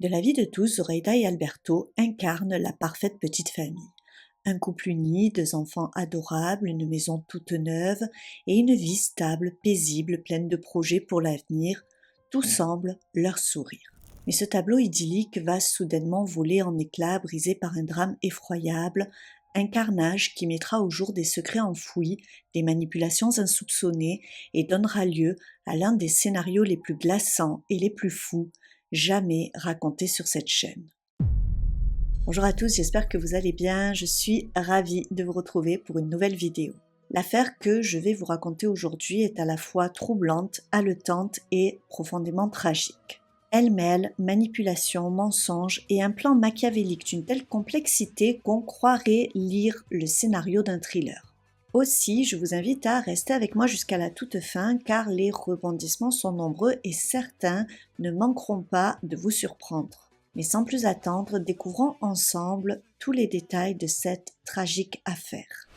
De la vie de tous, Zoraida et Alberto incarnent la parfaite petite famille. Un couple uni, deux enfants adorables, une maison toute neuve et une vie stable, paisible, pleine de projets pour l'avenir, tout semble leur sourire. Mais ce tableau idyllique va soudainement voler en éclats, brisé par un drame effroyable, un carnage qui mettra au jour des secrets enfouis, des manipulations insoupçonnées et donnera lieu à l'un des scénarios les plus glaçants et les plus fous jamais racontés sur cette chaîne. Bonjour à tous, j'espère que vous allez bien, je suis ravie de vous retrouver pour une nouvelle vidéo. L'affaire que je vais vous raconter aujourd'hui est à la fois troublante, haletante et profondément tragique. Elle mêle manipulation, mensonge et un plan machiavélique d'une telle complexité qu'on croirait lire le scénario d'un thriller. Aussi, je vous invite à rester avec moi jusqu'à la toute fin car les rebondissements sont nombreux et certains ne manqueront pas de vous surprendre. Mais sans plus attendre, découvrons ensemble tous les détails de cette tragique affaire.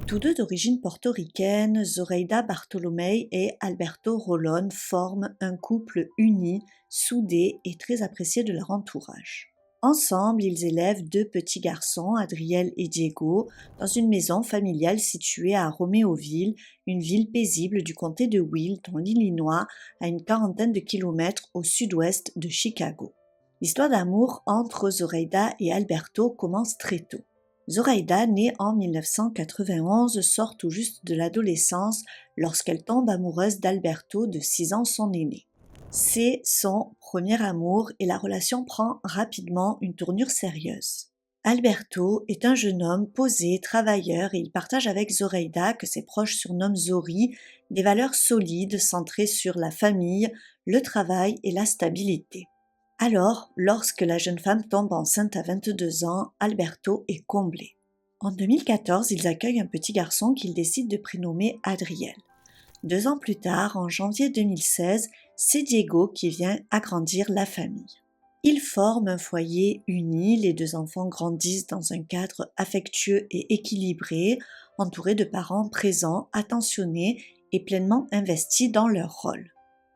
Tous deux d'origine portoricaine, Zoraida Bartolomé et Alberto Rolón forment un couple uni, soudé et très apprécié de leur entourage. Ensemble, ils élèvent deux petits garçons, Adriel et Diego, dans une maison familiale située à Roméoville, une ville paisible du comté de Will, dans l'Illinois, à une quarantaine de kilomètres au sud-ouest de Chicago. L'histoire d'amour entre Zoraida et Alberto commence très tôt. Zoraida, née en 1991, sort tout juste de l'adolescence lorsqu'elle tombe amoureuse d'Alberto, de 6 ans son aîné. C'est son premier amour et la relation prend rapidement une tournure sérieuse. Alberto est un jeune homme posé, travailleur et il partage avec Zoraida, que ses proches surnomment Zori, des valeurs solides centrées sur la famille, le travail et la stabilité. Alors, lorsque la jeune femme tombe enceinte à 22 ans, Alberto est comblé. En 2014, ils accueillent un petit garçon qu'ils décident de prénommer Adriel. 2 ans plus tard, en janvier 2016, c'est Diego qui vient agrandir la famille. Ils forment un foyer uni, les deux enfants grandissent dans un cadre affectueux et équilibré, entourés de parents présents, attentionnés et pleinement investis dans leur rôle.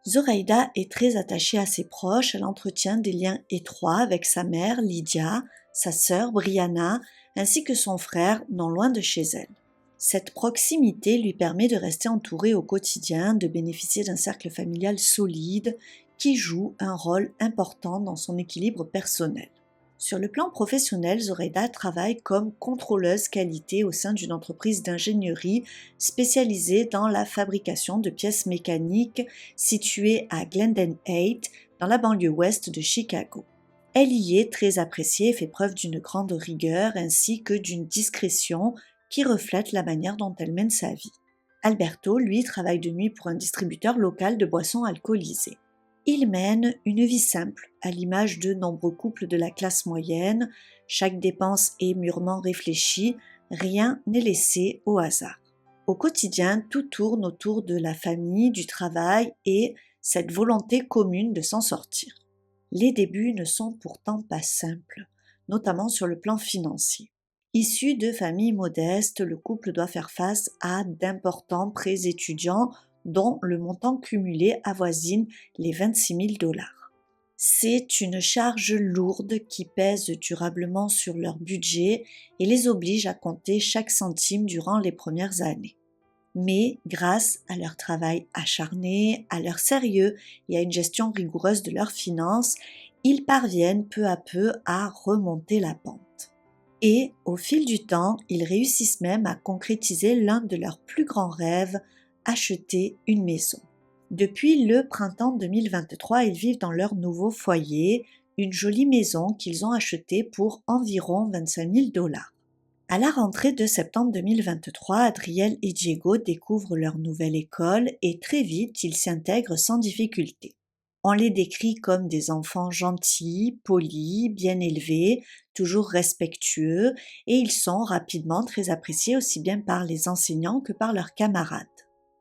Zoraida est très attachée à ses proches, elle entretient des liens étroits avec sa mère, Lydia, sa sœur, Brianna, ainsi que son frère, non loin de chez elle. Cette proximité lui permet de rester entourée au quotidien, de bénéficier d'un cercle familial solide qui joue un rôle important dans son équilibre personnel. Sur le plan professionnel, Zoraida travaille comme contrôleuse qualité au sein d'une entreprise d'ingénierie spécialisée dans la fabrication de pièces mécaniques située à Glendale Heights, dans la banlieue ouest de Chicago. Elle y est très appréciée et fait preuve d'une grande rigueur ainsi que d'une discrétion qui reflète la manière dont elle mène sa vie. Alberto, lui, travaille de nuit pour un distributeur local de boissons alcoolisées. Il mène une vie simple, à l'image de nombreux couples de la classe moyenne. Chaque dépense est mûrement réfléchie, rien n'est laissé au hasard. Au quotidien, tout tourne autour de la famille, du travail et cette volonté commune de s'en sortir. Les débuts ne sont pourtant pas simples, notamment sur le plan financier. Issu de familles modestes, le couple doit faire face à d'importants prêts étudiants dont le montant cumulé avoisine les 26 000 $. C'est une charge lourde qui pèse durablement sur leur budget et les oblige à compter chaque centime durant les premières années. Mais grâce à leur travail acharné, à leur sérieux et à une gestion rigoureuse de leurs finances, ils parviennent peu à peu à remonter la pente. Et, au fil du temps, ils réussissent même à concrétiser l'un de leurs plus grands rêves, acheter une maison. Depuis le printemps 2023, ils vivent dans leur nouveau foyer, une jolie maison qu'ils ont achetée pour environ 25 000 $. À la rentrée de septembre 2023, Adriel et Diego découvrent leur nouvelle école et très vite, ils s'y intègrent sans difficulté. On les décrit comme des enfants gentils, polis, bien élevés, toujours respectueux, et ils sont rapidement très appréciés aussi bien par les enseignants que par leurs camarades.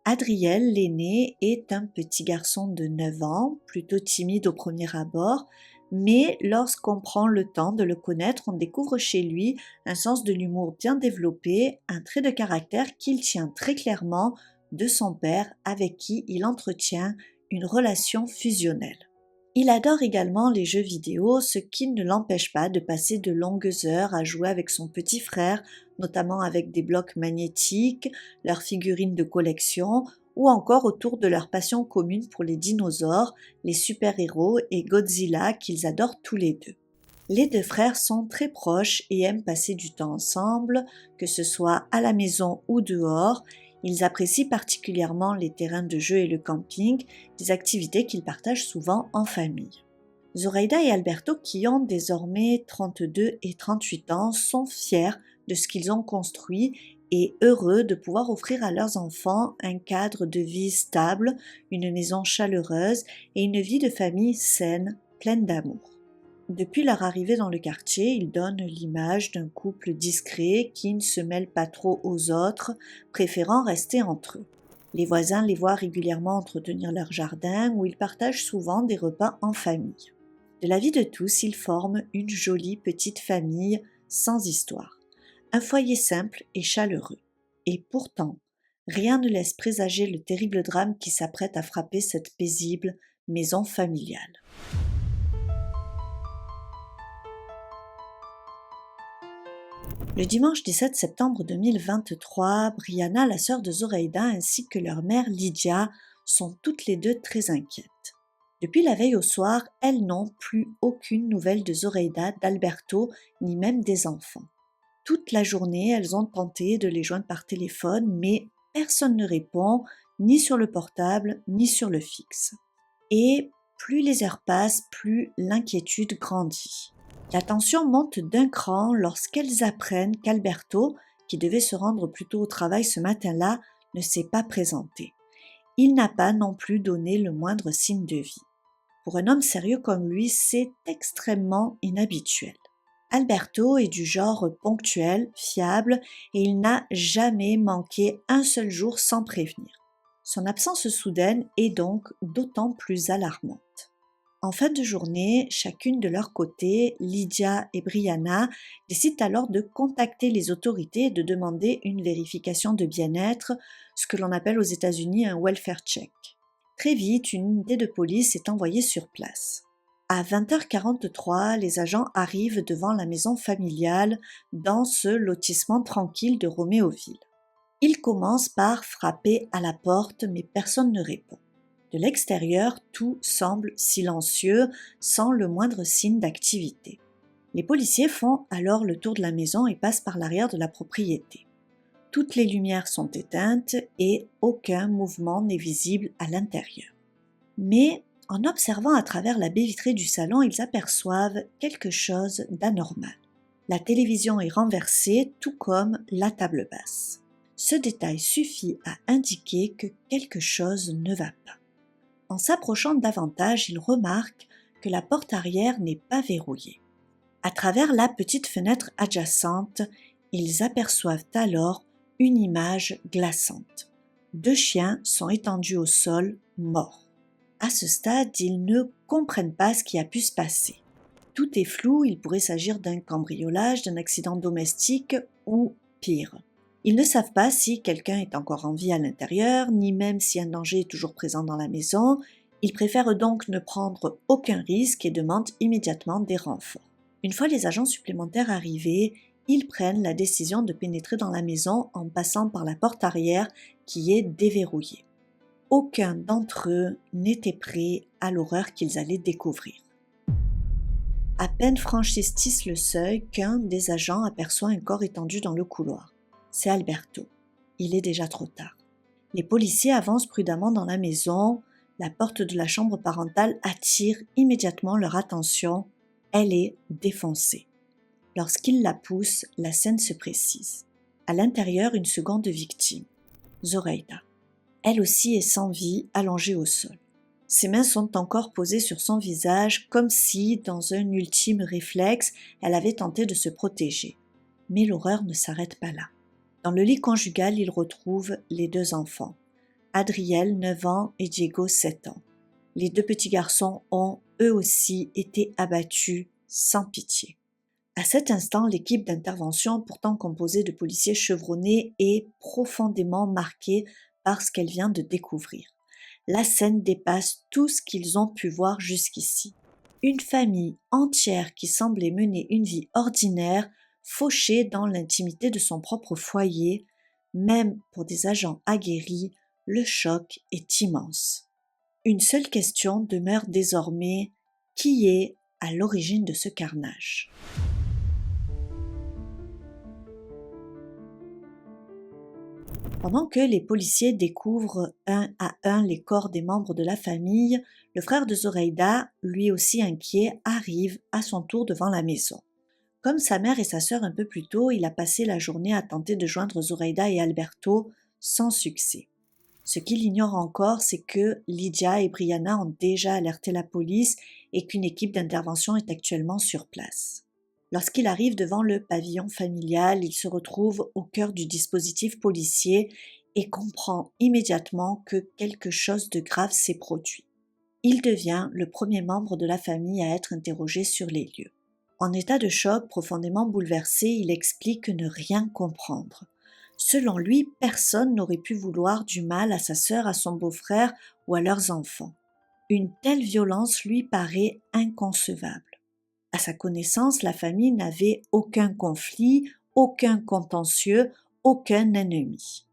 Adriel, l'aîné, est un petit garçon de 9 ans, plutôt timide au premier abord, mais lorsqu'on prend le temps de le connaître, on découvre chez lui un sens de l'humour bien développé, un trait de caractère qu'il tient très clairement de son père avec qui il entretient une relation fusionnelle. Il adore également les jeux vidéo, ce qui ne l'empêche pas de passer de longues heures à jouer avec son petit frère, notamment avec des blocs magnétiques, leurs figurines de collection ou encore autour de leur passion commune pour les dinosaures, les super-héros et Godzilla qu'ils adorent tous les deux. Les deux frères sont très proches et aiment passer du temps ensemble, que ce soit à la maison ou dehors. Ils apprécient particulièrement les terrains de jeu et le camping, des activités qu'ils partagent souvent en famille. Zoraida et Alberto, qui ont désormais 32 et 38 ans, sont fiers de ce qu'ils ont construit et heureux de pouvoir offrir à leurs enfants un cadre de vie stable, une maison chaleureuse et une vie de famille saine, pleine d'amour. Depuis leur arrivée dans le quartier, ils donnent l'image d'un couple discret qui ne se mêle pas trop aux autres, préférant rester entre eux. Les voisins les voient régulièrement entretenir leur jardin où ils partagent souvent des repas en famille. De la vie de tous, ils forment une jolie petite famille sans histoire. Un foyer simple et chaleureux. Et pourtant, rien ne laisse présager le terrible drame qui s'apprête à frapper cette paisible maison familiale. Le dimanche 17 septembre 2023, Brianna, la sœur de Zoraida, ainsi que leur mère Lydia sont toutes les deux très inquiètes. Depuis la veille au soir, elles n'ont plus aucune nouvelle de Zoraida, d'Alberto, ni même des enfants. Toute la journée, elles ont tenté de les joindre par téléphone, mais personne ne répond, ni sur le portable, ni sur le fixe. Et plus les heures passent, plus l'inquiétude grandit. La tension monte d'un cran lorsqu'elles apprennent qu'Alberto, qui devait se rendre plus tôt au travail ce matin-là, ne s'est pas présenté. Il n'a pas non plus donné le moindre signe de vie. Pour un homme sérieux comme lui, c'est extrêmement inhabituel. Alberto est du genre ponctuel, fiable, et il n'a jamais manqué un seul jour sans prévenir. Son absence soudaine est donc d'autant plus alarmante. En fin de journée, chacune de leur côté, Lydia et Brianna décident alors de contacter les autorités et de demander une vérification de bien-être, ce que l'on appelle aux États-Unis un welfare check. Très vite, une unité de police est envoyée sur place. À 20h43, les agents arrivent devant la maison familiale dans ce lotissement tranquille de Roméoville. Ils commencent par frapper à la porte, mais personne ne répond. De l'extérieur, tout semble silencieux, sans le moindre signe d'activité. Les policiers font alors le tour de la maison et passent par l'arrière de la propriété. Toutes les lumières sont éteintes et aucun mouvement n'est visible à l'intérieur. Mais en observant à travers la baie vitrée du salon, ils aperçoivent quelque chose d'anormal. La télévision est renversée, tout comme la table basse. Ce détail suffit à indiquer que quelque chose ne va pas. En s'approchant davantage, ils remarquent que la porte arrière n'est pas verrouillée. À travers la petite fenêtre adjacente, ils aperçoivent alors une image glaçante. 2 chiens sont étendus au sol, morts. À ce stade, ils ne comprennent pas ce qui a pu se passer. Tout est flou, il pourrait s'agir d'un cambriolage, d'un accident domestique ou pire. Ils ne savent pas si quelqu'un est encore en vie à l'intérieur, ni même si un danger est toujours présent dans la maison. Ils préfèrent donc ne prendre aucun risque et demandent immédiatement des renforts. Une fois les agents supplémentaires arrivés, ils prennent la décision de pénétrer dans la maison en passant par la porte arrière qui est déverrouillée. Aucun d'entre eux n'était prêt à l'horreur qu'ils allaient découvrir. À peine franchissent-ils le seuil qu'un des agents aperçoit un corps étendu dans le couloir. C'est Alberto. Il est déjà trop tard. Les policiers avancent prudemment dans la maison. La porte de la chambre parentale attire immédiatement leur attention. Elle est défoncée. Lorsqu'ils la poussent, la scène se précise. À l'intérieur, une seconde victime, Zoraida. Elle aussi est sans vie, allongée au sol. Ses mains sont encore posées sur son visage, comme si, dans un ultime réflexe, elle avait tenté de se protéger. Mais l'horreur ne s'arrête pas là. Dans le lit conjugal, il retrouve les 2 enfants, Adriel, 9 ans, et Diego, 7 ans. Les 2 petits garçons ont, eux aussi, été abattus sans pitié. À cet instant, l'équipe d'intervention, pourtant composée de policiers chevronnés, est profondément marquée par ce qu'elle vient de découvrir. La scène dépasse tout ce qu'ils ont pu voir jusqu'ici. Une famille entière qui semblait mener une vie ordinaire, fauchée dans l'intimité de son propre foyer, même pour des agents aguerris, le choc est immense. Une seule question demeure désormais: qui est à l'origine de ce carnage? Pendant que les policiers découvrent un à un les corps des membres de la famille, le frère de Zoraida, lui aussi inquiet, arrive à son tour devant la maison. Comme sa mère et sa sœur un peu plus tôt, il a passé la journée à tenter de joindre Zoraida et Alberto sans succès. Ce qu'il ignore encore, c'est que Lydia et Brianna ont déjà alerté la police et qu'une équipe d'intervention est actuellement sur place. Lorsqu'il arrive devant le pavillon familial, il se retrouve au cœur du dispositif policier et comprend immédiatement que quelque chose de grave s'est produit. Il devient le premier membre de la famille à être interrogé sur les lieux. En état de choc, profondément bouleversé, il explique ne rien comprendre. Selon lui, personne n'aurait pu vouloir du mal à sa sœur, à son beau-frère ou à leurs enfants. Une telle violence lui paraît inconcevable. À sa connaissance, la famille n'avait aucun conflit, aucun contentieux, aucun ennemi.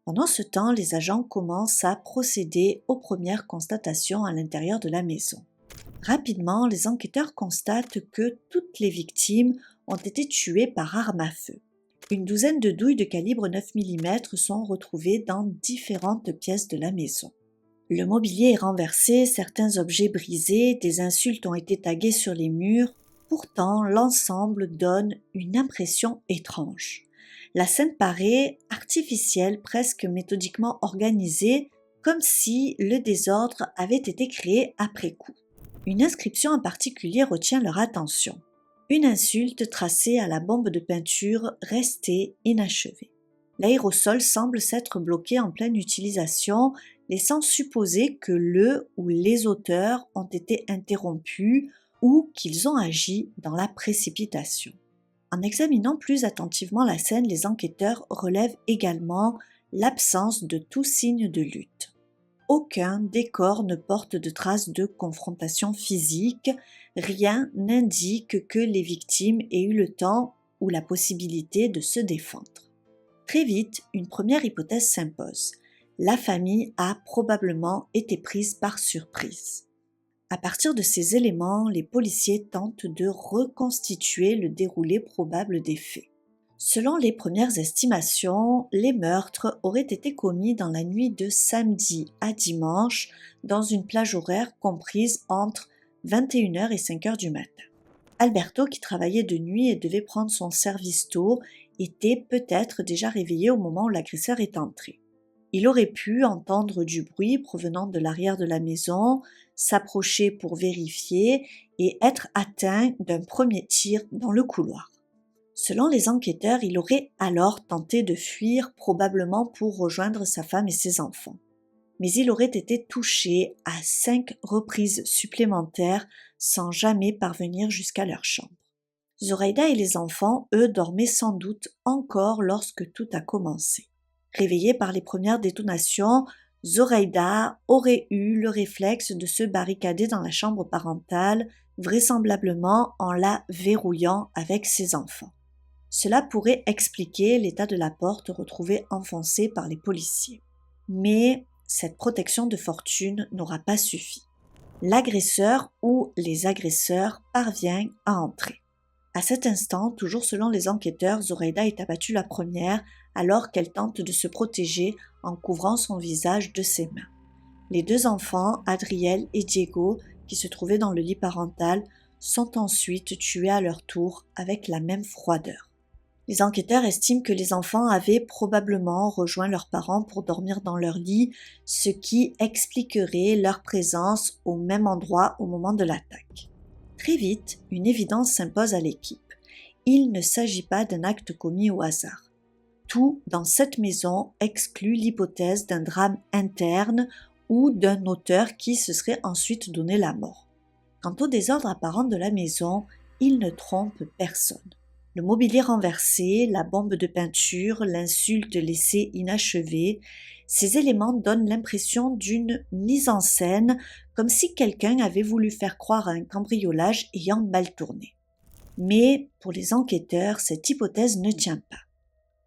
Pendant ce temps, les agents commencent à procéder aux premières constatations à l'intérieur de la maison. Rapidement, les enquêteurs constatent que toutes les victimes ont été tuées par arme à feu. Une douzaine de douilles de calibre 9 mm sont retrouvées dans différentes pièces de la maison. Le mobilier est renversé, certains objets brisés, des insultes ont été taguées sur les murs. Pourtant, l'ensemble donne une impression étrange. La scène paraît artificielle, presque méthodiquement organisée, comme si le désordre avait été créé après coup. Une inscription en particulier retient leur attention. Une insulte tracée à la bombe de peinture restée inachevée. L'aérosol semble s'être bloqué en pleine utilisation, laissant supposer que le ou les auteurs ont été interrompus ou qu'ils ont agi dans la précipitation. En examinant plus attentivement la scène, les enquêteurs relèvent également l'absence de tout signe de lutte. Aucun des corps ne porte de traces de confrontation physique, rien n'indique que les victimes aient eu le temps ou la possibilité de se défendre. Très vite, une première hypothèse s'impose. La famille a probablement été prise par surprise. À partir de ces éléments, les policiers tentent de reconstituer le déroulé probable des faits. Selon les premières estimations, les meurtres auraient été commis dans la nuit de samedi à dimanche dans une plage horaire comprise entre 21h et 5h du matin. Alberto, qui travaillait de nuit et devait prendre son service tôt, était peut-être déjà réveillé au moment où l'agresseur est entré. Il aurait pu entendre du bruit provenant de l'arrière de la maison, s'approcher pour vérifier et être atteint d'un premier tir dans le couloir. Selon les enquêteurs, il aurait alors tenté de fuir, probablement pour rejoindre sa femme et ses enfants. Mais il aurait été touché à 5 reprises supplémentaires sans jamais parvenir jusqu'à leur chambre. Zoraida et les enfants, eux, dormaient sans doute encore lorsque tout a commencé. Réveillée par les premières détonations, Zoraida aurait eu le réflexe de se barricader dans la chambre parentale, vraisemblablement en la verrouillant avec ses enfants. Cela pourrait expliquer l'état de la porte retrouvée enfoncée par les policiers. Mais cette protection de fortune n'aura pas suffi. L'agresseur ou les agresseurs parvient à entrer. À cet instant, toujours selon les enquêteurs, Zoraida est abattue la première alors qu'elle tente de se protéger en couvrant son visage de ses mains. Les 2 enfants, Adriel et Diego, qui se trouvaient dans le lit parental, sont ensuite tués à leur tour avec la même froideur. Les enquêteurs estiment que les enfants avaient probablement rejoint leurs parents pour dormir dans leur lit, ce qui expliquerait leur présence au même endroit au moment de l'attaque. Très vite, une évidence s'impose à l'équipe. Il ne s'agit pas d'un acte commis au hasard. Tout dans cette maison exclut l'hypothèse d'un drame interne ou d'un auteur qui se serait ensuite donné la mort. Quant au désordre apparent de la maison, il ne trompe personne. Le mobilier renversé, la bombe de peinture, l'insulte laissée inachevée, ces éléments donnent l'impression d'une mise en scène, comme si quelqu'un avait voulu faire croire à un cambriolage ayant mal tourné. Mais pour les enquêteurs, cette hypothèse ne tient pas.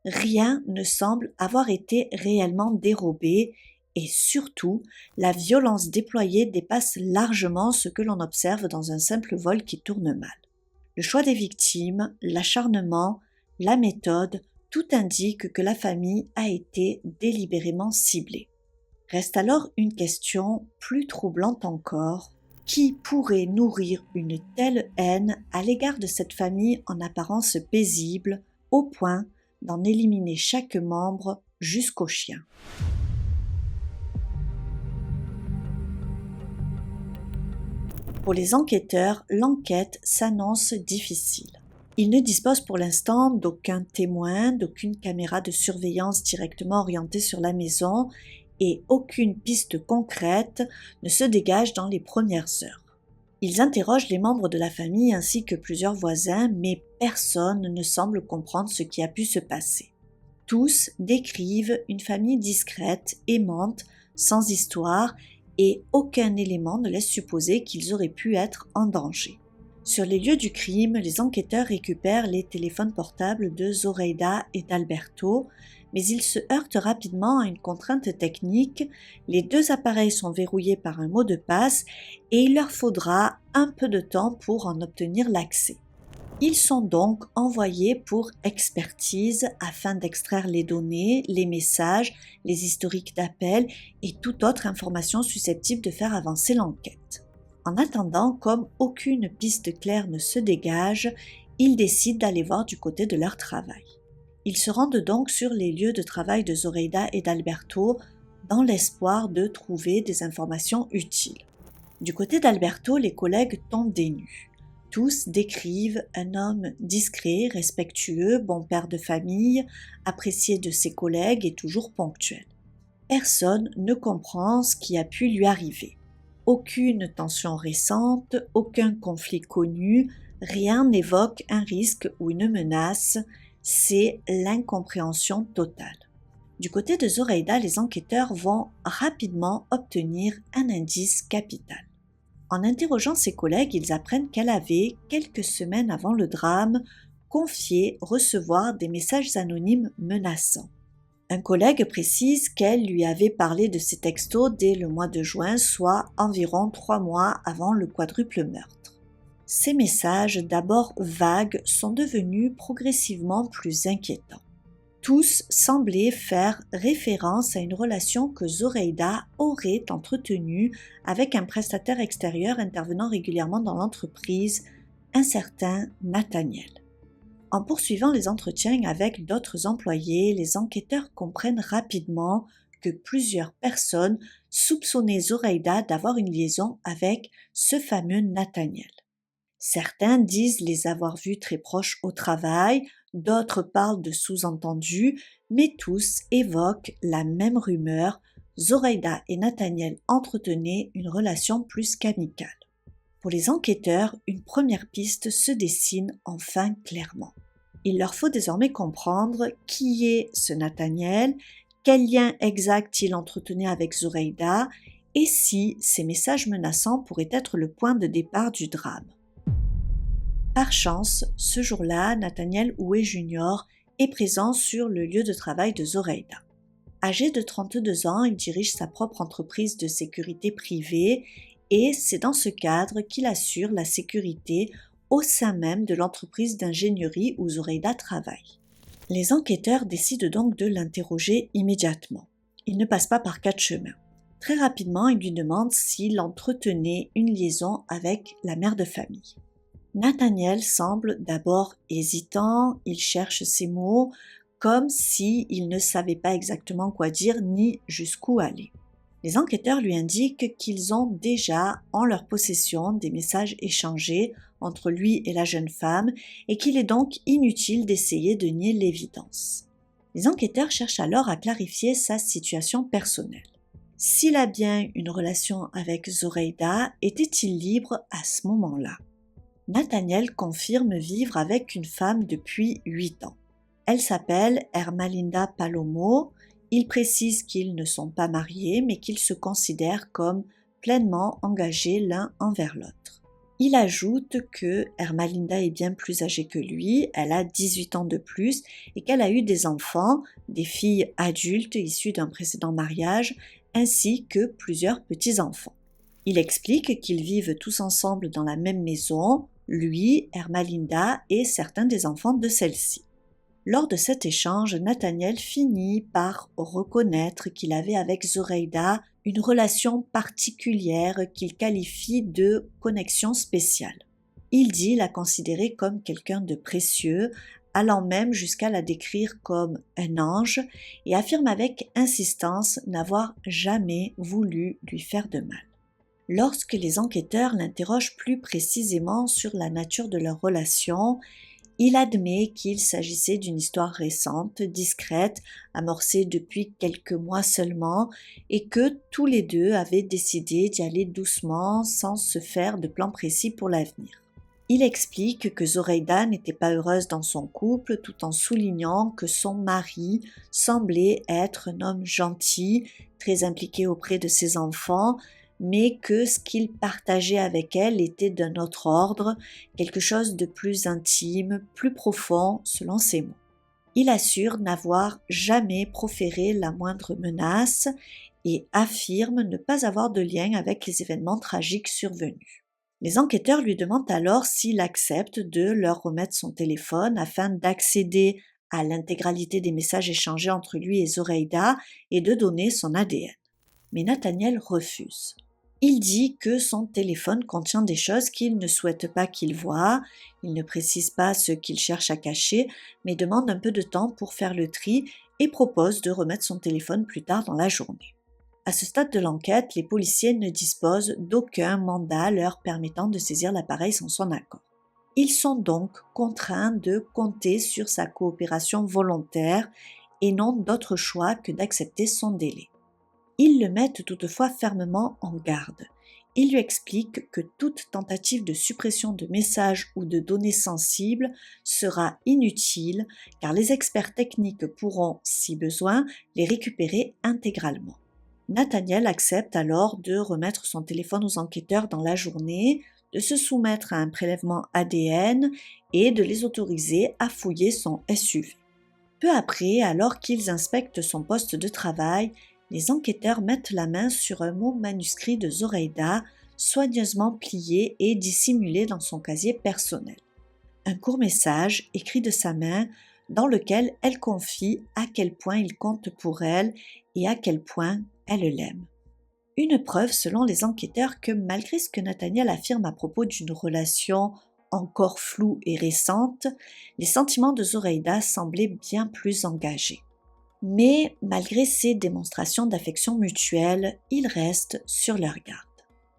Rien ne semble avoir été réellement dérobé et surtout, la violence déployée dépasse largement ce que l'on observe dans un simple vol qui tourne mal. Le choix des victimes, l'acharnement, la méthode, tout indique que la famille a été délibérément ciblée. Reste alors une question plus troublante encore. Qui pourrait nourrir une telle haine à l'égard de cette famille en apparence paisible, au point d'en éliminer chaque membre jusqu'au chien? Pour les enquêteurs, l'enquête s'annonce difficile. Ils ne disposent pour l'instant d'aucun témoin, d'aucune caméra de surveillance directement orientée sur la maison et aucune piste concrète ne se dégage dans les premières heures. Ils interrogent les membres de la famille ainsi que plusieurs voisins, mais personne ne semble comprendre ce qui a pu se passer. Tous décrivent une famille discrète, aimante, sans histoire, et aucun élément ne laisse supposer qu'ils auraient pu être en danger. Sur les lieux du crime, les enquêteurs récupèrent les téléphones portables de Zoraida et d'Alberto, mais ils se heurtent rapidement à une contrainte technique. Les deux appareils sont verrouillés par un mot de passe et il leur faudra un peu de temps pour en obtenir l'accès. Ils sont donc envoyés pour expertise afin d'extraire les données, les messages, les historiques d'appels et toute autre information susceptible de faire avancer l'enquête. En attendant, comme aucune piste claire ne se dégage, ils décident d'aller voir du côté de leur travail. Ils se rendent donc sur les lieux de travail de Zoraida et d'Alberto dans l'espoir de trouver des informations utiles. Du côté d'Alberto, les collègues tombent des nues. Tous décrivent un homme discret, respectueux, bon père de famille, apprécié de ses collègues et toujours ponctuel. Personne ne comprend ce qui a pu lui arriver. Aucune tension récente, aucun conflit connu, rien n'évoque un risque ou une menace, c'est l'incompréhension totale. Du côté de Zoraida, les enquêteurs vont rapidement obtenir un indice capital. En interrogeant ses collègues, ils apprennent qu'elle avait, quelques semaines avant le drame, confié recevoir des messages anonymes menaçants. Un collègue précise qu'elle lui avait parlé de ces textos dès le mois de juin, soit environ 3 mois avant le quadruple meurtre. Ces messages, d'abord vagues, sont devenus progressivement plus inquiétants. Tous semblaient faire référence à une relation que Zoraida aurait entretenue avec un prestataire extérieur intervenant régulièrement dans l'entreprise, un certain Nathaniel. En poursuivant les entretiens avec d'autres employés, les enquêteurs comprennent rapidement que plusieurs personnes soupçonnaient Zoraida d'avoir une liaison avec ce fameux Nathaniel. Certains disent les avoir vus très proches au travail, d'autres parlent de sous-entendus, mais tous évoquent la même rumeur, Zoraida et Nathaniel entretenaient une relation plus qu'amicale. Pour les enquêteurs, une première piste se dessine enfin clairement. Il leur faut désormais comprendre qui est ce Nathaniel, quel lien exact il entretenait avec Zoraida et si ces messages menaçants pourraient être le point de départ du drame. Par chance, ce jour-là, Nathaniel Houé Jr. est présent sur le lieu de travail de Zoraida. Âgé de 32 ans, il dirige sa propre entreprise de sécurité privée et c'est dans ce cadre qu'il assure la sécurité au sein même de l'entreprise d'ingénierie où Zoraida travaille. Les enquêteurs décident donc de l'interroger immédiatement. Il ne passe pas par 4 chemins. Très rapidement, ils lui demandent s'il entretenait une liaison avec la mère de famille. Nathaniel semble d'abord hésitant, il cherche ses mots, comme s'il ne savait pas exactement quoi dire ni jusqu'où aller. Les enquêteurs lui indiquent qu'ils ont déjà en leur possession des messages échangés entre lui et la jeune femme et qu'il est donc inutile d'essayer de nier l'évidence. Les enquêteurs cherchent alors à clarifier sa situation personnelle. S'il a bien une relation avec Zoraida, était-il libre à ce moment-là ? Nathaniel confirme vivre avec une femme depuis 8 ans. Elle s'appelle Ermelinda Palomo. Il précise qu'ils ne sont pas mariés, mais qu'ils se considèrent comme pleinement engagés l'un envers l'autre. Il ajoute que Ermelinda est bien plus âgée que lui, elle a 18 ans de plus et qu'elle a eu des enfants, des filles adultes issues d'un précédent mariage, ainsi que plusieurs petits-enfants. Il explique qu'ils vivent tous ensemble dans la même maison, lui, Ermelinda et certains des enfants de celle-ci. Lors de cet échange, Nathaniel finit par reconnaître qu'il avait avec Zoraida une relation particulière qu'il qualifie de connexion spéciale. Il dit la considérer comme quelqu'un de précieux, allant même jusqu'à la décrire comme un ange et affirme avec insistance n'avoir jamais voulu lui faire de mal. Lorsque les enquêteurs l'interrogent plus précisément sur la nature de leur relation, il admet qu'il s'agissait d'une histoire récente, discrète, amorcée depuis quelques mois seulement, et que tous les deux avaient décidé d'y aller doucement sans se faire de plan précis pour l'avenir. Il explique que Zoraida n'était pas heureuse dans son couple tout en soulignant que son mari semblait être un homme gentil, très impliqué auprès de ses enfants, mais que ce qu'il partageait avec elle était d'un autre ordre, quelque chose de plus intime, plus profond, selon ses mots. Il assure n'avoir jamais proféré la moindre menace et affirme ne pas avoir de lien avec les événements tragiques survenus. Les enquêteurs lui demandent alors s'il accepte de leur remettre son téléphone afin d'accéder à l'intégralité des messages échangés entre lui et Zoraida et de donner son ADN. Mais Nathaniel refuse. Il dit que son téléphone contient des choses qu'il ne souhaite pas qu'il voie, il ne précise pas ce qu'il cherche à cacher, mais demande un peu de temps pour faire le tri et propose de remettre son téléphone plus tard dans la journée. À ce stade de l'enquête, les policiers ne disposent d'aucun mandat leur permettant de saisir l'appareil sans son accord. Ils sont donc contraints de compter sur sa coopération volontaire et n'ont d'autre choix que d'accepter son délai. Ils le mettent toutefois fermement en garde. Ils lui expliquent que toute tentative de suppression de messages ou de données sensibles sera inutile car les experts techniques pourront, si besoin, les récupérer intégralement. Nathaniel accepte alors de remettre son téléphone aux enquêteurs dans la journée, de se soumettre à un prélèvement ADN et de les autoriser à fouiller son SUV. Peu après, alors qu'ils inspectent son poste de travail, les enquêteurs mettent la main sur un mot manuscrit de Zoraida, soigneusement plié et dissimulé dans son casier personnel. Un court message écrit de sa main dans lequel elle confie à quel point il compte pour elle et à quel point elle l'aime. Une preuve selon les enquêteurs que malgré ce que Nathaniel affirme à propos d'une relation encore floue et récente, les sentiments de Zoraida semblaient bien plus engagés. Mais malgré ces démonstrations d'affection mutuelle, ils restent sur leur garde.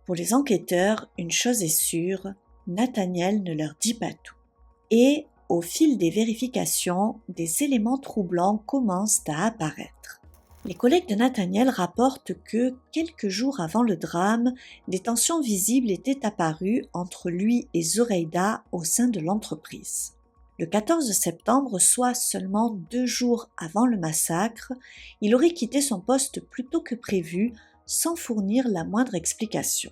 Pour les enquêteurs, une chose est sûre, Nathaniel ne leur dit pas tout. Et, au fil des vérifications, des éléments troublants commencent à apparaître. Les collègues de Nathaniel rapportent que, quelques jours avant le drame, des tensions visibles étaient apparues entre lui et Zoraida au sein de l'entreprise. Le 14 septembre, soit seulement 2 jours avant le massacre, il aurait quitté son poste plus tôt que prévu, sans fournir la moindre explication.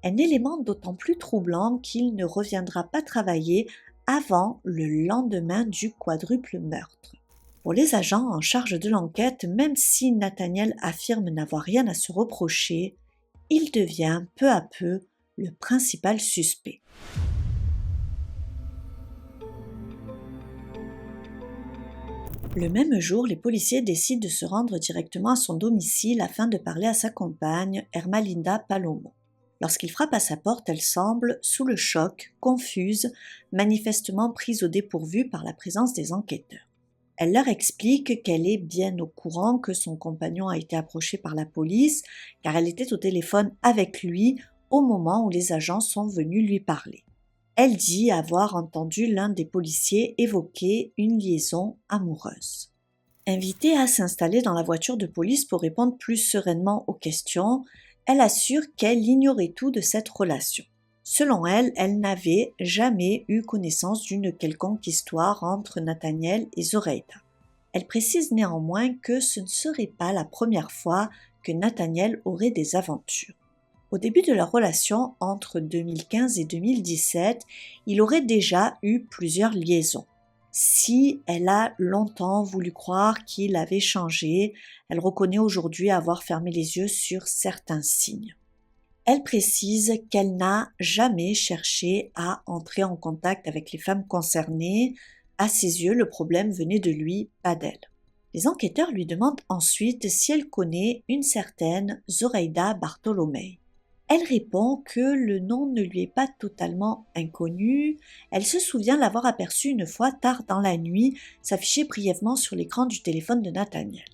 Un élément d'autant plus troublant qu'il ne reviendra pas travailler avant le lendemain du quadruple meurtre. Pour les agents en charge de l'enquête, même si Nathaniel affirme n'avoir rien à se reprocher, il devient peu à peu le principal suspect. Le même jour, les policiers décident de se rendre directement à son domicile afin de parler à sa compagne, Ermelinda Palomo. Lorsqu'ils frappent à sa porte, elle semble, sous le choc, confuse, manifestement prise au dépourvu par la présence des enquêteurs. Elle leur explique qu'elle est bien au courant que son compagnon a été approché par la police, car elle était au téléphone avec lui au moment où les agents sont venus lui parler. Elle dit avoir entendu l'un des policiers évoquer une liaison amoureuse. Invitée à s'installer dans la voiture de police pour répondre plus sereinement aux questions, elle assure qu'elle ignorait tout de cette relation. Selon elle, elle n'avait jamais eu connaissance d'une quelconque histoire entre Nathaniel et Zoraida. Elle précise néanmoins que ce ne serait pas la première fois que Nathaniel aurait des aventures. Au début de leur relation, entre 2015 et 2017, il aurait déjà eu plusieurs liaisons. Si elle a longtemps voulu croire qu'il avait changé, elle reconnaît aujourd'hui avoir fermé les yeux sur certains signes. Elle précise qu'elle n'a jamais cherché à entrer en contact avec les femmes concernées. À ses yeux, le problème venait de lui, pas d'elle. Les enquêteurs lui demandent ensuite si elle connaît une certaine Zoraida Bartolomei. Elle répond que le nom ne lui est pas totalement inconnu. Elle se souvient l'avoir aperçu une fois tard dans la nuit s'afficher brièvement sur l'écran du téléphone de Nathaniel.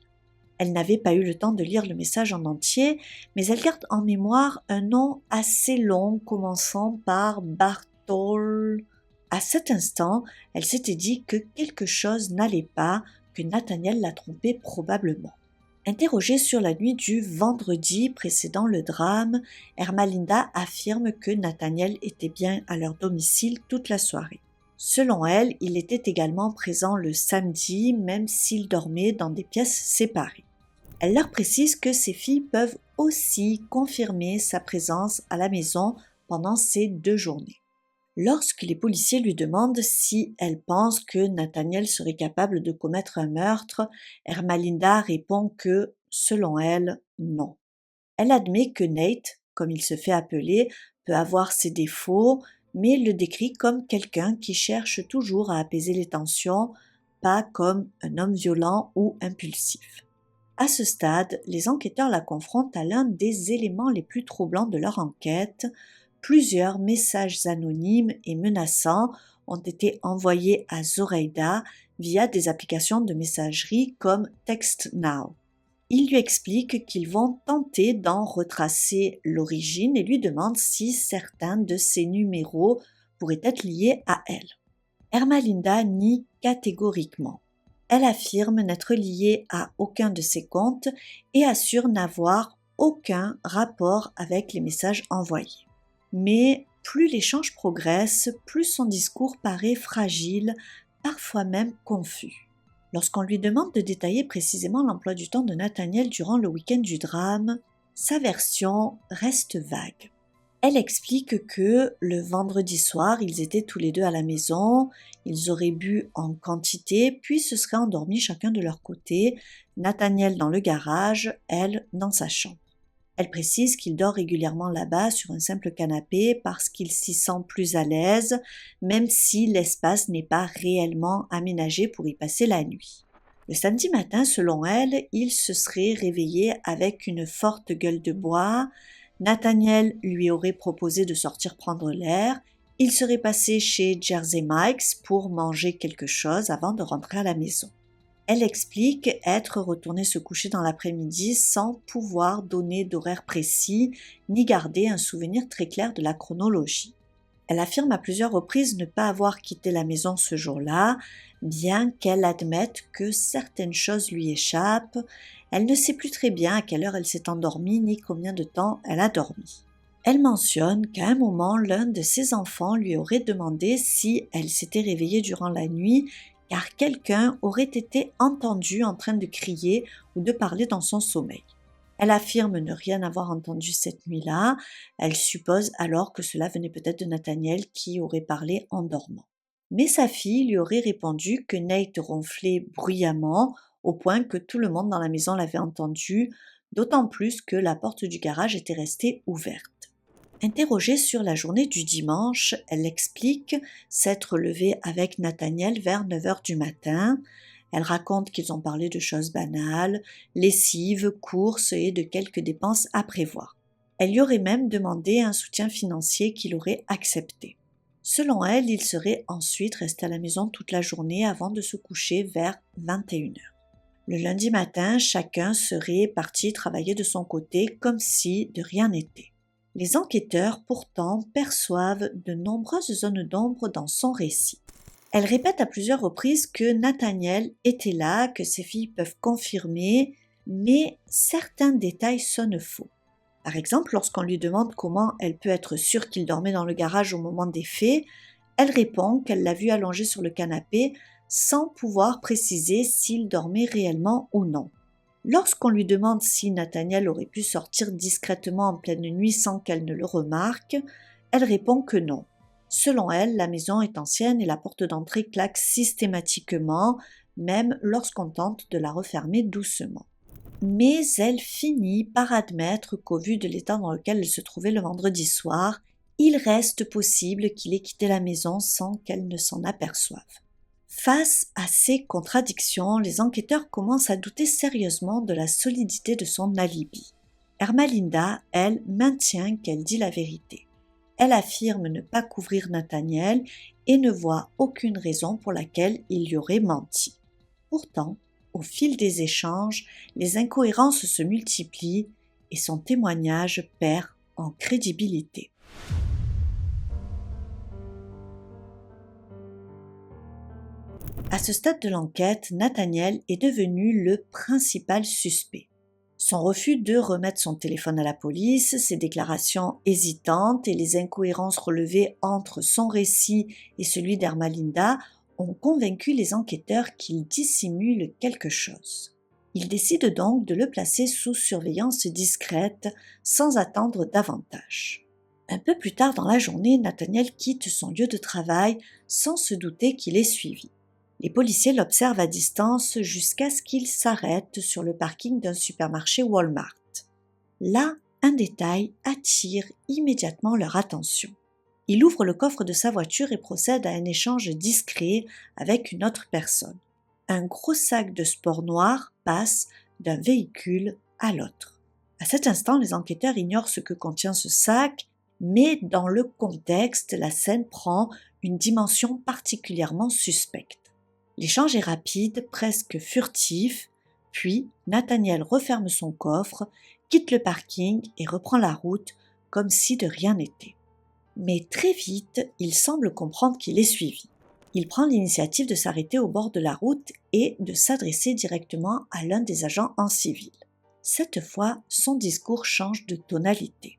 Elle n'avait pas eu le temps de lire le message en entier, mais elle garde en mémoire un nom assez long commençant par Bartol. À cet instant, elle s'était dit que quelque chose n'allait pas, que Nathaniel la trompait probablement. Interrogée sur la nuit du vendredi précédant le drame, Ermalinda affirme que Nathaniel était bien à leur domicile toute la soirée. Selon elle, il était également présent le samedi, même s'ils dormaient dans des pièces séparées. Elle leur précise que ses filles peuvent aussi confirmer sa présence à la maison pendant ces 2 journées. Lorsque les policiers lui demandent si elle pense que Nathaniel serait capable de commettre un meurtre, Ermalinda répond que, selon elle, non. Elle admet que Nate, comme il se fait appeler, peut avoir ses défauts, mais le décrit comme quelqu'un qui cherche toujours à apaiser les tensions, pas comme un homme violent ou impulsif. À ce stade, les enquêteurs la confrontent à l'un des éléments les plus troublants de leur enquête. Plusieurs messages anonymes et menaçants ont été envoyés à Zoraida via des applications de messagerie comme TextNow. Ils lui expliquent qu'ils vont tenter d'en retracer l'origine et lui demandent si certains de ces numéros pourraient être liés à elle. Ermalinda nie catégoriquement. Elle affirme n'être liée à aucun de ces comptes et assure n'avoir aucun rapport avec les messages envoyés. Mais plus l'échange progresse, plus son discours paraît fragile, parfois même confus. Lorsqu'on lui demande de détailler précisément l'emploi du temps de Nathaniel durant le week-end du drame, sa version reste vague. Elle explique que le vendredi soir, ils étaient tous les deux à la maison, ils auraient bu en quantité, puis se seraient endormis chacun de leur côté, Nathaniel dans le garage, elle dans sa chambre. Elle précise qu'il dort régulièrement là-bas sur un simple canapé parce qu'il s'y sent plus à l'aise, même si l'espace n'est pas réellement aménagé pour y passer la nuit. Le samedi matin, selon elle, il se serait réveillé avec une forte gueule de bois. Nathaniel lui aurait proposé de sortir prendre l'air. Il serait passé chez Jersey Mike's pour manger quelque chose avant de rentrer à la maison. Elle explique être retournée se coucher dans l'après-midi sans pouvoir donner d'horaire précis ni garder un souvenir très clair de la chronologie. Elle affirme à plusieurs reprises ne pas avoir quitté la maison ce jour-là, bien qu'elle admette que certaines choses lui échappent. Elle ne sait plus très bien à quelle heure elle s'est endormie ni combien de temps elle a dormi. Elle mentionne qu'à un moment, l'un de ses enfants lui aurait demandé si elle s'était réveillée durant la nuit car quelqu'un aurait été entendu en train de crier ou de parler dans son sommeil. Elle affirme ne rien avoir entendu cette nuit-là. Elle suppose alors que cela venait peut-être de Nathaniel qui aurait parlé en dormant. Mais sa fille lui aurait répondu que Nate ronflait bruyamment au point que tout le monde dans la maison l'avait entendu, d'autant plus que la porte du garage était restée ouverte. Interrogée sur la journée du dimanche, elle explique s'être levée avec Nathaniel vers 9h du matin. Elle raconte qu'ils ont parlé de choses banales, lessive, courses et de quelques dépenses à prévoir. Elle lui aurait même demandé un soutien financier qu'il aurait accepté. Selon elle, il serait ensuite resté à la maison toute la journée avant de se coucher vers 21h. Le lundi matin, chacun serait parti travailler de son côté comme si de rien n'était. Les enquêteurs, pourtant, perçoivent de nombreuses zones d'ombre dans son récit. Elle répète à plusieurs reprises que Nathaniel était là, que ses filles peuvent confirmer, mais certains détails sonnent faux. Par exemple, lorsqu'on lui demande comment elle peut être sûre qu'il dormait dans le garage au moment des faits, elle répond qu'elle l'a vu allongé sur le canapé sans pouvoir préciser s'il dormait réellement ou non. Lorsqu'on lui demande si Nathaniel aurait pu sortir discrètement en pleine nuit sans qu'elle ne le remarque, elle répond que non. Selon elle, la maison est ancienne et la porte d'entrée claque systématiquement, même lorsqu'on tente de la refermer doucement. Mais elle finit par admettre qu'au vu de l'état dans lequel elle se trouvait le vendredi soir, il reste possible qu'il ait quitté la maison sans qu'elle ne s'en aperçoive. Face à ces contradictions, les enquêteurs commencent à douter sérieusement de la solidité de son alibi. Ermelinda, elle, maintient qu'elle dit la vérité. Elle affirme ne pas couvrir Nathaniel et ne voit aucune raison pour laquelle il y aurait menti. Pourtant, au fil des échanges, les incohérences se multiplient et son témoignage perd en crédibilité. À ce stade de l'enquête, Nathaniel est devenu le principal suspect. Son refus de remettre son téléphone à la police, ses déclarations hésitantes et les incohérences relevées entre son récit et celui d'Ermelinda ont convaincu les enquêteurs qu'il dissimule quelque chose. Ils décident donc de le placer sous surveillance discrète sans attendre davantage. Un peu plus tard dans la journée, Nathaniel quitte son lieu de travail sans se douter qu'il est suivi. Les policiers l'observent à distance jusqu'à ce qu'il s'arrête sur le parking d'un supermarché Walmart. Là, un détail attire immédiatement leur attention. Il ouvre le coffre de sa voiture et procède à un échange discret avec une autre personne. Un gros sac de sport noir passe d'un véhicule à l'autre. À cet instant, les enquêteurs ignorent ce que contient ce sac, mais dans le contexte, la scène prend une dimension particulièrement suspecte. L'échange est rapide, presque furtif, puis Nathaniel referme son coffre, quitte le parking et reprend la route comme si de rien n'était. Mais très vite, il semble comprendre qu'il est suivi. Il prend l'initiative de s'arrêter au bord de la route et de s'adresser directement à l'un des agents en civil. Cette fois, son discours change de tonalité.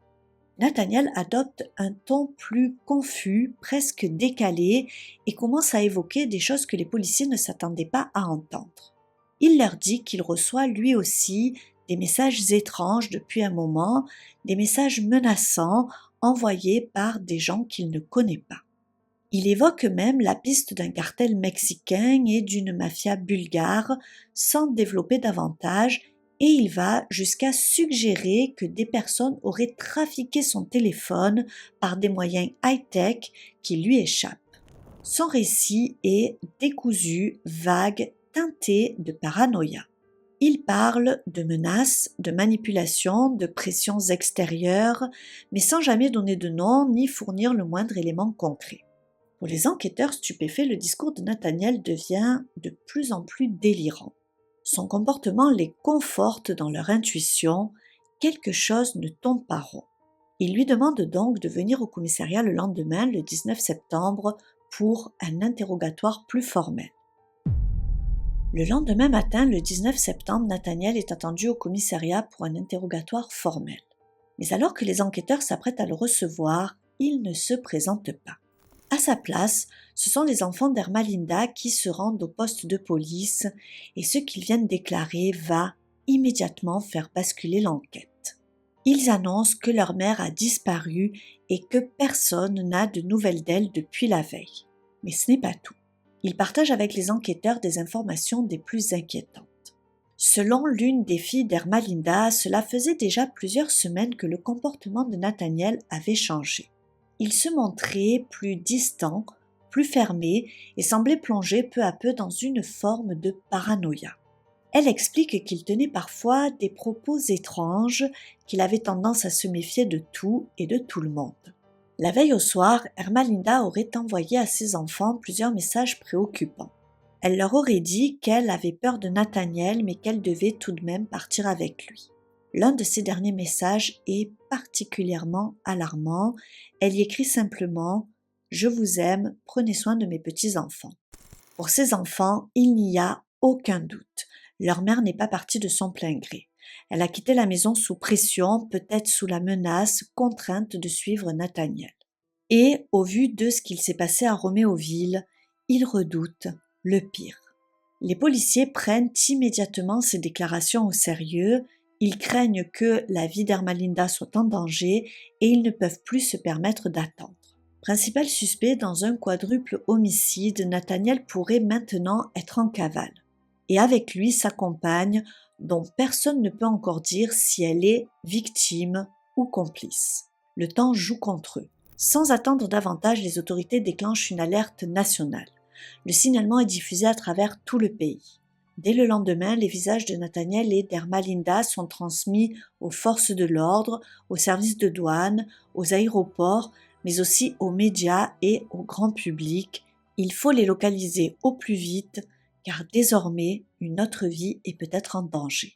Nathaniel adopte un ton plus confus, presque décalé, et commence à évoquer des choses que les policiers ne s'attendaient pas à entendre. Il leur dit qu'il reçoit lui aussi des messages étranges depuis un moment, des messages menaçants envoyés par des gens qu'il ne connaît pas. Il évoque même la piste d'un cartel mexicain et d'une mafia bulgare sans développer davantage, et il va jusqu'à suggérer que des personnes auraient trafiqué son téléphone par des moyens high-tech qui lui échappent. Son récit est décousu, vague, teinté de paranoïa. Il parle de menaces, de manipulations, de pressions extérieures, mais sans jamais donner de nom ni fournir le moindre élément concret. Pour les enquêteurs stupéfaits, le discours de Nathaniel devient de plus en plus délirant. Son comportement les conforte dans leur intuition, quelque chose ne tourne pas rond. Il lui demande donc de venir au commissariat le lendemain, le 19 septembre, pour un interrogatoire plus formel. Le lendemain matin, le 19 septembre, Nathaniel est attendu au commissariat pour un interrogatoire formel. Mais alors que les enquêteurs s'apprêtent à le recevoir, il ne se présente pas. À sa place, ce sont les enfants d'Ermelinda qui se rendent au poste de police et ce qu'ils viennent déclarer va immédiatement faire basculer l'enquête. Ils annoncent que leur mère a disparu et que personne n'a de nouvelles d'elle depuis la veille. Mais ce n'est pas tout. Ils partagent avec les enquêteurs des informations des plus inquiétantes. Selon l'une des filles d'Ermelinda, cela faisait déjà plusieurs semaines que le comportement de Nathaniel avait changé. Il se montrait plus distant, plus fermé et semblait plonger peu à peu dans une forme de paranoïa. Elle explique qu'il tenait parfois des propos étranges, qu'il avait tendance à se méfier de tout et de tout le monde. La veille au soir, Ermelinda aurait envoyé à ses enfants plusieurs messages préoccupants. Elle leur aurait dit qu'elle avait peur de Nathaniel mais qu'elle devait tout de même partir avec lui. L'un de ces derniers messages est particulièrement alarmant. Elle y écrit simplement « Je vous aime, prenez soin de mes petits-enfants ». Pour ces enfants, il n'y a aucun doute. Leur mère n'est pas partie de son plein gré. Elle a quitté la maison sous pression, peut-être sous la menace, contrainte de suivre Nathaniel. Et, au vu de ce qu'il s'est passé à Roméoville, il redoute le pire. Les policiers prennent immédiatement ces déclarations au sérieux, ils craignent que la vie d'Ermelinda soit en danger et ils ne peuvent plus se permettre d'attendre. Principal suspect dans un quadruple homicide, Nathaniel pourrait maintenant être en cavale. Et avec lui sa compagne, dont personne ne peut encore dire si elle est victime ou complice. Le temps joue contre eux. Sans attendre davantage, les autorités déclenchent une alerte nationale. Le signalement est diffusé à travers tout le pays. Dès le lendemain, les visages de Nathaniel et d'Ermelinda sont transmis aux forces de l'ordre, aux services de douane, aux aéroports, mais aussi aux médias et au grand public. Il faut les localiser au plus vite, car désormais, une autre vie est peut-être en danger.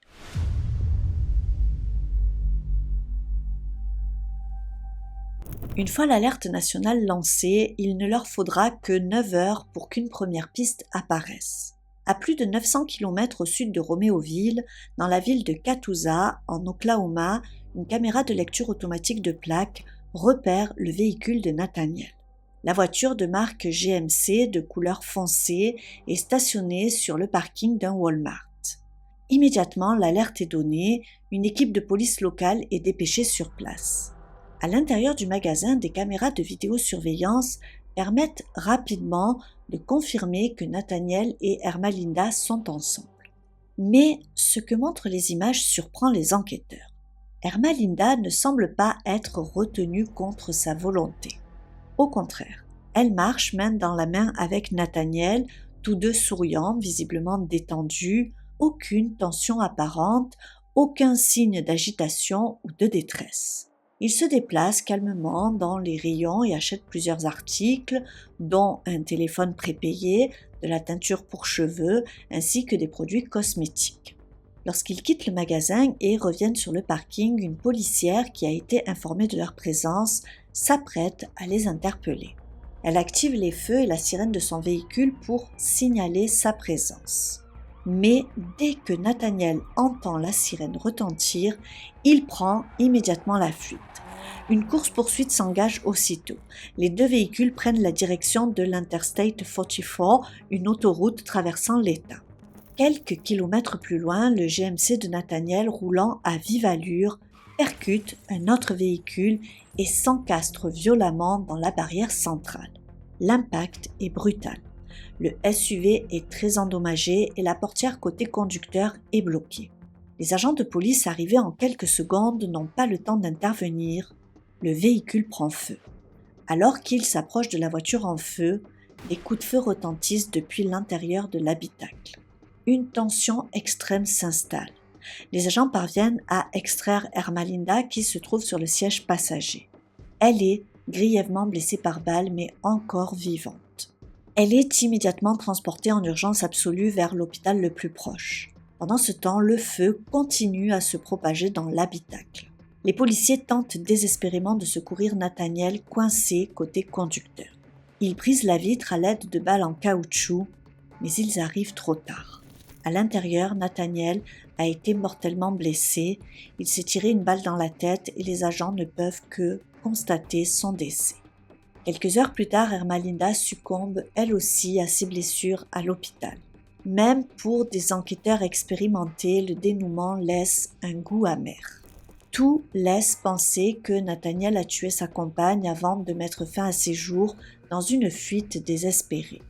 Une fois l'alerte nationale lancée, il ne leur faudra que 9 heures pour qu'une première piste apparaisse. À plus de 900 km au sud de Roméoville, dans la ville de Catoosa, en Oklahoma, une caméra de lecture automatique de plaques repère le véhicule de Nathaniel. La voiture de marque GMC de couleur foncée est stationnée sur le parking d'un Walmart. Immédiatement, l'alerte est donnée, une équipe de police locale est dépêchée sur place. À l'intérieur du magasin, des caméras de vidéosurveillance permettent rapidement de confirmer que Nathaniel et Ermelinda sont ensemble. Mais ce que montrent les images surprend les enquêteurs. Ermelinda ne semble pas être retenue contre sa volonté. Au contraire, elle marche main dans la main avec Nathaniel, tous deux souriants, visiblement détendus, aucune tension apparente, aucun signe d'agitation ou de détresse. Ils se déplacent calmement dans les rayons et achètent plusieurs articles, dont un téléphone prépayé, de la teinture pour cheveux, ainsi que des produits cosmétiques. Lorsqu'ils quittent le magasin et reviennent sur le parking, une policière qui a été informée de leur présence s'apprête à les interpeller. Elle active les feux et la sirène de son véhicule pour signaler sa présence. Mais dès que Nathaniel entend la sirène retentir, il prend immédiatement la fuite. Une course-poursuite s'engage aussitôt. Les deux véhicules prennent la direction de l'Interstate 44, une autoroute traversant l'État. Quelques kilomètres plus loin, le GMC de Nathaniel, roulant à vive allure, percute un autre véhicule et s'encastre violemment dans la barrière centrale. L'impact est brutal. Le SUV est très endommagé et la portière côté conducteur est bloquée. Les agents de police arrivés en quelques secondes n'ont pas le temps d'intervenir. Le véhicule prend feu. Alors qu'ils s'approchent de la voiture en feu, des coups de feu retentissent depuis l'intérieur de l'habitacle. Une tension extrême s'installe. Les agents parviennent à extraire Ermelinda qui se trouve sur le siège passager. Elle est grièvement blessée par balle mais encore vivante. Elle est immédiatement transportée en urgence absolue vers l'hôpital le plus proche. Pendant ce temps, le feu continue à se propager dans l'habitacle. Les policiers tentent désespérément de secourir Nathaniel coincé côté conducteur. Ils brisent la vitre à l'aide de balles en caoutchouc, mais ils arrivent trop tard. À l'intérieur, Nathaniel a été mortellement blessé, il s'est tiré une balle dans la tête et les agents ne peuvent que constater son décès. Quelques heures plus tard, Ermelinda succombe elle aussi à ses blessures à l'hôpital. Même pour des enquêteurs expérimentés, le dénouement laisse un goût amer. Tout laisse penser que Nathaniel a tué sa compagne avant de mettre fin à ses jours dans une fuite désespérée.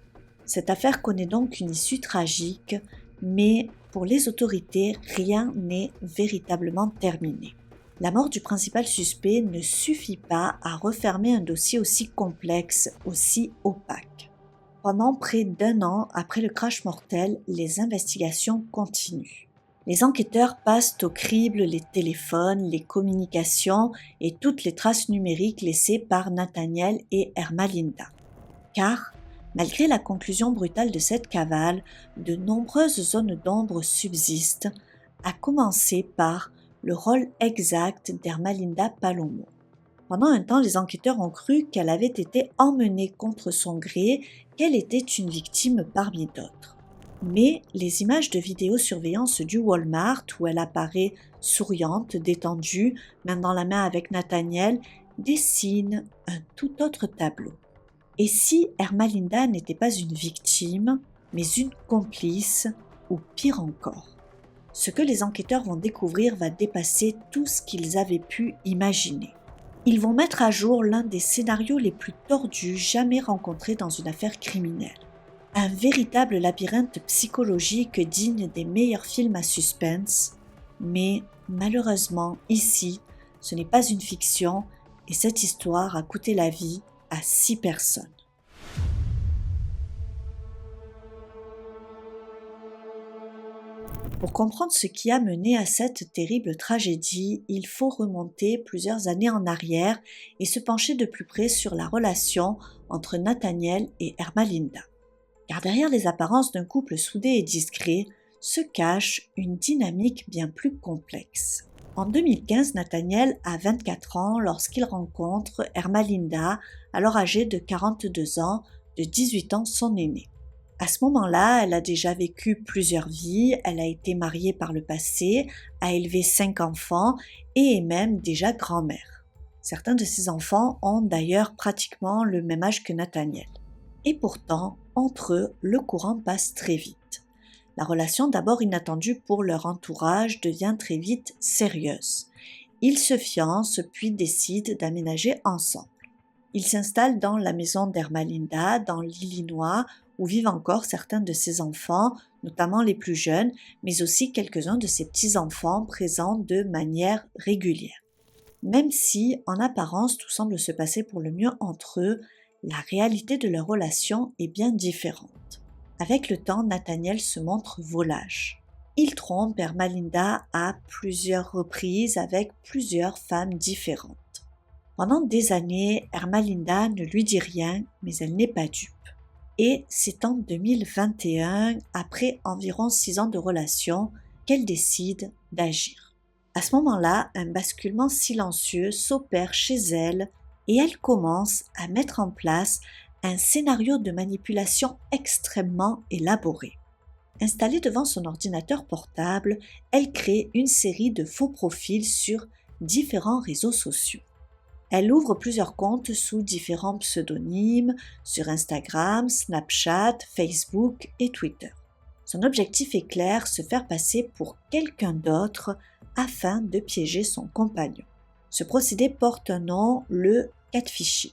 Cette affaire connaît donc une issue tragique, mais pour les autorités, rien n'est véritablement terminé. La mort du principal suspect ne suffit pas à refermer un dossier aussi complexe, aussi opaque. Pendant près d'1 an après le crash mortel, les investigations continuent. Les enquêteurs passent au crible les téléphones, les communications et toutes les traces numériques laissées par Nathaniel et Ermelinda. Car, malgré la conclusion brutale de cette cavale, de nombreuses zones d'ombre subsistent, à commencer par le rôle exact d'Ermelinda Palomo. Pendant un temps, les enquêteurs ont cru qu'elle avait été emmenée contre son gré, qu'elle était une victime parmi d'autres. Mais les images de vidéosurveillance du Walmart, où elle apparaît souriante, détendue, main dans la main avec Nathaniel, dessinent un tout autre tableau. Et si Ermelinda n'était pas une victime, mais une complice, ou pire encore? Ce que les enquêteurs vont découvrir va dépasser tout ce qu'ils avaient pu imaginer. Ils vont mettre à jour l'un des scénarios les plus tordus jamais rencontrés dans une affaire criminelle. Un véritable labyrinthe psychologique digne des meilleurs films à suspense, mais malheureusement, ici, ce n'est pas une fiction et cette histoire a coûté la vie à 6 personnes. Pour comprendre ce qui a mené à cette terrible tragédie, il faut remonter plusieurs années en arrière et se pencher de plus près sur la relation entre Nathaniel et Ermelinda. Car derrière les apparences d'un couple soudé et discret se cache une dynamique bien plus complexe. En 2015, Nathaniel a 24 ans lorsqu'il rencontre Ermelinda, alors âgée de 42 ans, de 18 ans son aînée. À ce moment-là, elle a déjà vécu plusieurs vies, elle a été mariée par le passé, a élevé 5 enfants et est même déjà grand-mère. Certains de ces enfants ont d'ailleurs pratiquement le même âge que Nathaniel. Et pourtant, entre eux, le courant passe très vite. La relation, d'abord inattendue pour leur entourage, devient très vite sérieuse. Ils se fiancent puis décident d'aménager ensemble. Ils s'installent dans la maison d'Ermelinda, dans l'Illinois, où vivent encore certains de ses enfants, notamment les plus jeunes, mais aussi quelques-uns de ses petits-enfants présents de manière régulière. Même si, en apparence, tout semble se passer pour le mieux entre eux, la réalité de leur relation est bien différente. Avec le temps, Nathaniel se montre volage. Il trompe Ermelinda à plusieurs reprises avec plusieurs femmes différentes. Pendant des années, Ermelinda ne lui dit rien, mais elle n'est pas dupe. Et c'est en 2021, après environ 6 ans de relation, qu'elle décide d'agir. À ce moment-là, un basculement silencieux s'opère chez elle et elle commence à mettre en place un scénario de manipulation extrêmement élaboré. Installée devant son ordinateur portable, elle crée une série de faux profils sur différents réseaux sociaux. Elle ouvre plusieurs comptes sous différents pseudonymes sur Instagram, Snapchat, Facebook et Twitter. Son objectif est clair, se faire passer pour quelqu'un d'autre afin de piéger son compagnon. Ce procédé porte un nom, le catfishing.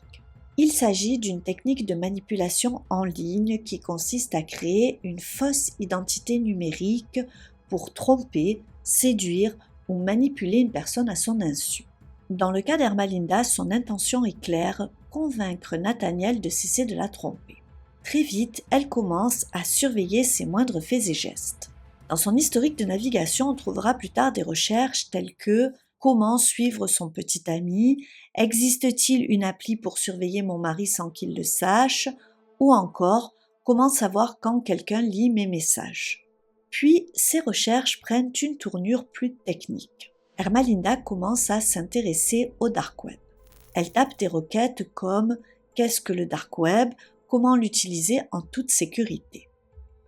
Il s'agit d'une technique de manipulation en ligne qui consiste à créer une fausse identité numérique pour tromper, séduire ou manipuler une personne à son insu. Dans le cas d'Ermelinda, son intention est claire, convaincre Nathaniel de cesser de la tromper. Très vite, elle commence à surveiller ses moindres faits et gestes. Dans son historique de navigation, on trouvera plus tard des recherches telles que « Comment suivre son petit ami ?» « Existe-t-il une appli pour surveiller mon mari sans qu'il le sache ?» ou encore « Comment savoir quand quelqu'un lit mes messages ?» Puis, ces recherches prennent une tournure plus technique. Ermelinda commence à s'intéresser au dark web. Elle tape des requêtes comme « Qu'est-ce que le dark web ? Comment l'utiliser en toute sécurité ?»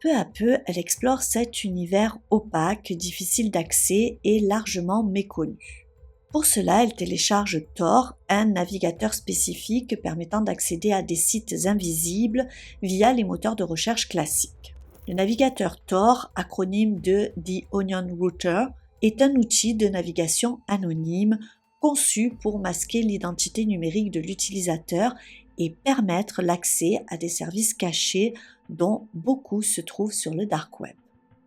Peu à peu, elle explore cet univers opaque, difficile d'accès et largement méconnu. Pour cela, elle télécharge Tor, un navigateur spécifique permettant d'accéder à des sites invisibles via les moteurs de recherche classiques. Le navigateur Tor, acronyme de The Onion Router, est un outil de navigation anonyme conçu pour masquer l'identité numérique de l'utilisateur et permettre l'accès à des services cachés dont beaucoup se trouvent sur le dark web.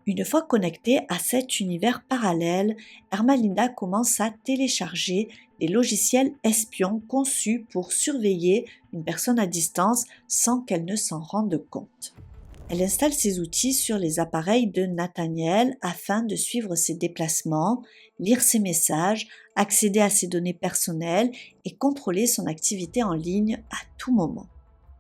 Une fois connectée à cet univers parallèle, Ermelinda commence à télécharger des logiciels espions conçus pour surveiller une personne à distance sans qu'elle ne s'en rende compte. Elle installe ces outils sur les appareils de Nathaniel afin de suivre ses déplacements, lire ses messages, accéder à ses données personnelles et contrôler son activité en ligne à tout moment.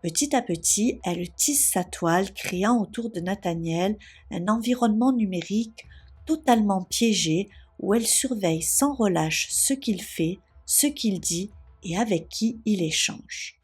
Petit à petit, elle tisse sa toile, créant autour de Nathaniel un environnement numérique totalement piégé où elle surveille sans relâche ce qu'il fait, ce qu'il dit et avec qui il échange.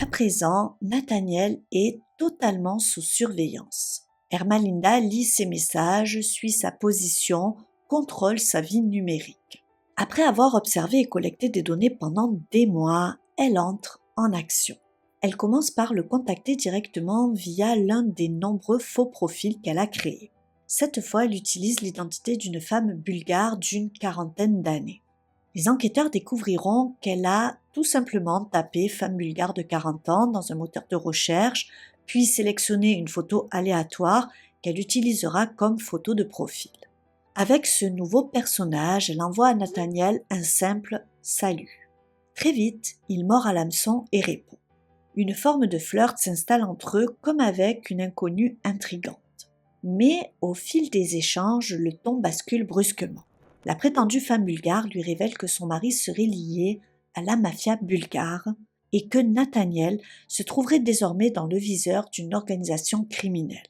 À présent, Nathaniel est totalement sous surveillance. Ermelinda lit ses messages, suit sa position, contrôle sa vie numérique. Après avoir observé et collecté des données pendant des mois, elle entre en action. Elle commence par le contacter directement via l'un des nombreux faux profils qu'elle a créés. Cette fois, elle utilise l'identité d'une femme bulgare d'une quarantaine d'années. Les enquêteurs découvriront qu'elle a tout simplement tapé femme bulgare de 40 ans dans un moteur de recherche, puis sélectionné une photo aléatoire qu'elle utilisera comme photo de profil. Avec ce nouveau personnage, elle envoie à Nathaniel un simple « salut ». Très vite, il mord à l'hameçon et répond. Une forme de flirt s'installe entre eux comme avec une inconnue intrigante. Mais au fil des échanges, le ton bascule brusquement. La prétendue femme bulgare lui révèle que son mari serait lié à la mafia bulgare et que Nathaniel se trouverait désormais dans le viseur d'une organisation criminelle.